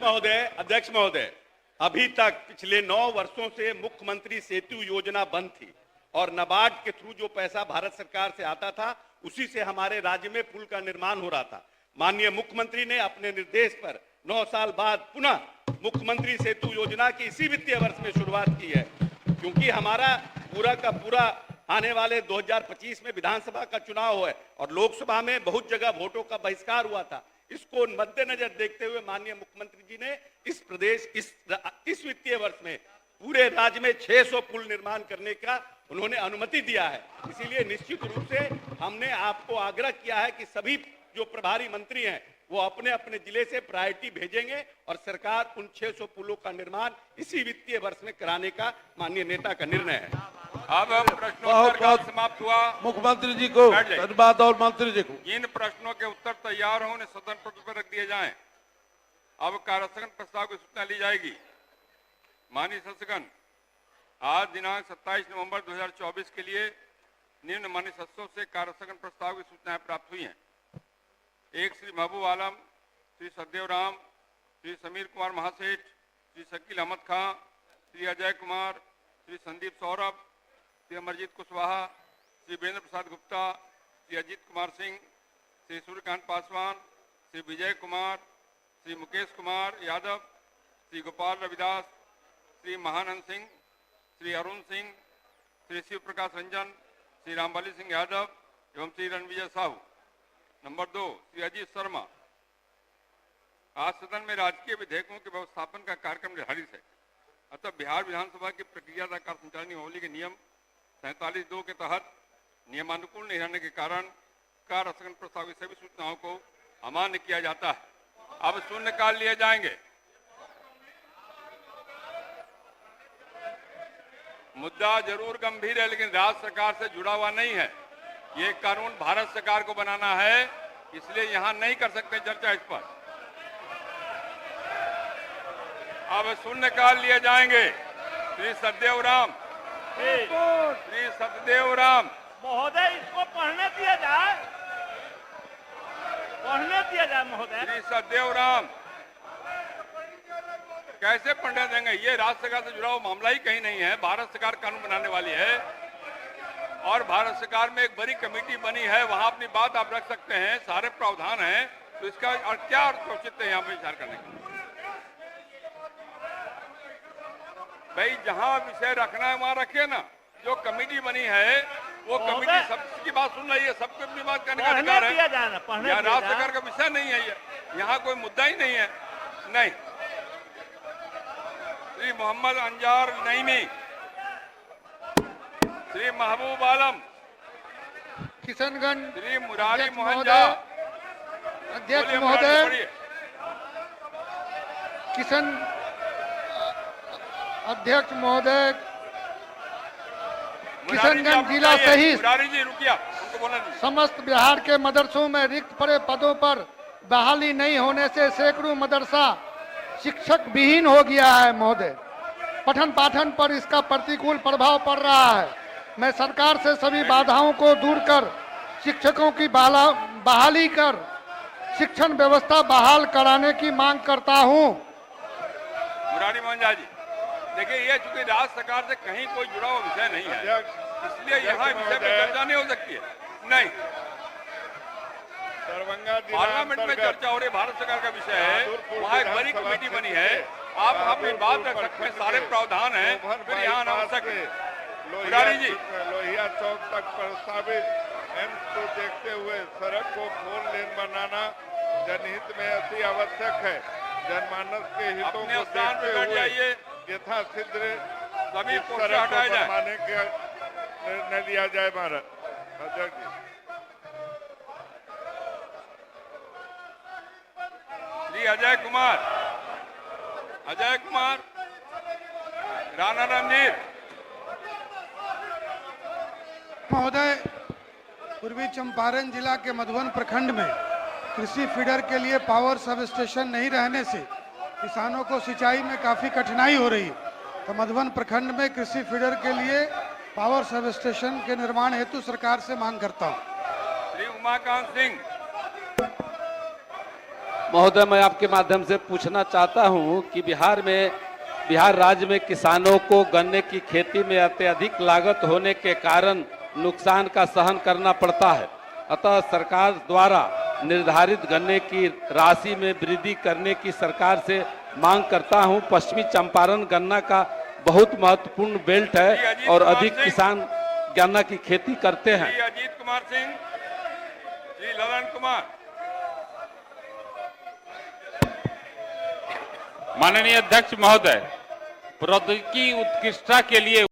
महोदय, अभी तक पिछले 9 वर्षों से मुख्यमंत्री सेतु योजना बंद थी और नाबार्ड के थ्रू जो पैसा भारत सरकार से आता था उसी से हमारे राज्य में पुल का निर्माण हो रहा था। माननीय मुख्यमंत्री ने अपने निर्देश पर 9 साल बाद पुनः मुख्यमंत्री सेतु योजना की इसी वित्तीय वर्ष में शुरुआत की है। क्योंकि हमारा पूरा का पूरा आने वाले 2025 में विधानसभा का चुनाव है और लोकसभा में बहुत जगह वोटों का बहिष्कार हुआ था। इसको मद्देनजर देखते हुए माननीय मुख्यमंत्री जी ने इस वित्तीय वर्ष में पूरे राज्य में 600 पुल निर्माण करने का उन्होंने अनुमति दिया है। इसीलिए निश्चित रूप से हमने आपको आग्रह किया है कि सभी जो प्रभारी मंत्री हैं वो अपने अपने जिले से प्रायोरिटी भेजेंगे और सरकार उन 600 पुलों का निर्माण इसी वित्तीय वर्ष में कराने का माननीय नेता का निर्णय है। अब प्रश्नोत्तर काल समाप्त हुआ। मुख्यमंत्री जी को धन्यवाद और मंत्री जी को। जिन प्रश्नों के उत्तर तैयार हों उन्हें सदन पटल पर रख दिए जाएं। अब कार्यस्थगन प्रस्ताव की सूचना ली जाएगी। माननीय सदस्यगण, आज दिनांक 27 नवंबर 2024 के लिए निम्न माननीय सदस्यों से कार्यस्थगन प्रस्ताव की सूचनाएं प्राप्त हुई हैं। 1 श्री महबूब आलम, श्री सतदेव राम, श्री समीर कुमार महासेठ, श्री शकील अहमद खां, श्री अजय कुमार, श्री संदीप सौरभ, श्री अमरजीत कुशवाहा, श्री वीरेंद्र प्रसाद गुप्ता, श्री अजीत कुमार सिंह, श्री सूर्यकांत पासवान, श्री विजय कुमार, श्री मुकेश कुमार यादव, श्री गोपाल रविदास, श्री महानंद सिंह, श्री अरुण सिंह, श्री शिव प्रकाश रंजन, श्री रामबली सिंह यादव एवं श्री रणविजय साहू। नंबर 2, श्री अजीत शर्मा। आज सदन में राजकीय विधेयकों के व्यवस्थापन का कार्यक्रम निर्धारित है, अतः बिहार विधानसभा की प्रक्रिया का कार्य संचालन नियमावली के नियम 47(2) के तहत नियमानुकूल नहीं रहने के कारण कार्यस्थगन प्रस्ताव की सभी सूचनाओं को अमान्य किया जाता है। अब शून्यकाल लिए जाएंगे। मुद्दा जरूर गंभीर है, लेकिन राज्य सरकार से जुड़ा हुआ नहीं है। ये कानून भारत सरकार को बनाना है, इसलिए यहां नहीं कर सकते चर्चा इस पर। अब शून्यकाल लिए जाएंगे। श्री सतदेव राम, महोदय इसको पढ़ने दिया जाए, महोदय। श्री सदेवराम, कैसे पढ़ने देंगे? ये राज्य सरकार से जुड़ा हुआ मामला ही कहीं नहीं है। भारत सरकार कानून बनाने वाली है और भारत सरकार में एक बड़ी कमेटी बनी है, वहां अपनी बात आप रख सकते हैं, सारे प्रावधान हैं, तो इसका और क्या औचित्य है यहाँ पे विचार करने का? भाई जहां विषय रखना है वहां रखे ना। जो कमेटी बनी है वो कमेटी सबकी बात सुन रही है, सबको अपनी बात करने का अधिकार है। यहाँ राज्य सरकार का विषय नहीं है, ये यहाँ कोई मुद्दा ही नहीं है। नहीं, श्री मोहम्मद अंजार नईमी, श्री महबूब आलम, किशनगंज श्री मुरारी मोहन झा, अध्यक्ष महोदय, अध्यक्ष महोदय, किशनगंज जिला सहित मुरारी जी रुकिया, उनको बोलना दीजिए। समस्त बिहार के मदरसों में रिक्त पड़े पदों पर बहाली नहीं होने से सैकड़ों मदरसा शिक्षक विहीन हो गया है महोदय। पठन पाठन पर इसका प्रतिकूल प्रभाव पड़ रहा है। मैं सरकार से सभी बाधाओं को दूर कर शिक्षकों की बहाली कर शिक्षण व्यवस्था बहाल कराने की मांग करता हूं। मुरारी मोहन झा जी, देखिए ये चूंकि राज्य सरकार से कहीं कोई जुड़ा हुआ विषय नहीं है, इसलिए यहाँ विषय पे चर्चा नहीं हो सकती है। नहीं, पार्लियामेंट में चर्चा हो रही, भारत सरकार का विषय है, वहाँ एक बड़ी कमेटी बनी है, आप अपनी बात रख सकते हैं, सारे प्रावधान हैं, फिर यहाँ अनावश्यक है। मुरारी जी, लोहिया चौक तक प्रस्तावित एम्स को देखते हुए सड़क को 4 लेन बनाना जनहित में अति आवश्यक है। जनमानस के हितों को देखते हुए यथाशीघ्र सभी पोस्टर हटाए जाए। बनवाने का निर्णय लिया जाए। भारत अध्यक्ष जी, श्री अजय कुमार, राणा रणजीत महोदय, पूर्वी चंपारण जिला के मधुबन प्रखंड में कृषि फीडर के लिए पावर सब स्टेशन नहीं रहने से किसानों को सिंचाई में काफी कठिनाई हो रही है। तो मधुबन प्रखंड में कृषि फीडर के लिए पावर सब स्टेशन के निर्माण हेतु सरकार से मांग करता हूं। श्री उमाकांत सिंह। महोदय, मैं आपके माध्यम से पूछना चाहता हूं कि बिहार राज्य में किसानों को गन्ने की खेती में अत्यधिक लागत होने के कारण नुकसान का सहन करना पड़ता है। अतः सरकार द्वारा निर्धारित गन्ने की राशि में वृद्धि करने की सरकार से मांग करता हूं। पश्चिमी चंपारण गन्ना का बहुत महत्वपूर्ण बेल्ट है और अधिक किसान गन्ना की खेती करते हैं। श्री अजीत कुमार सिंह, श्री ललन कुमार। माननीय अध्यक्ष महोदय, प्रौद्योगिकी उत्कृष्टता के लिए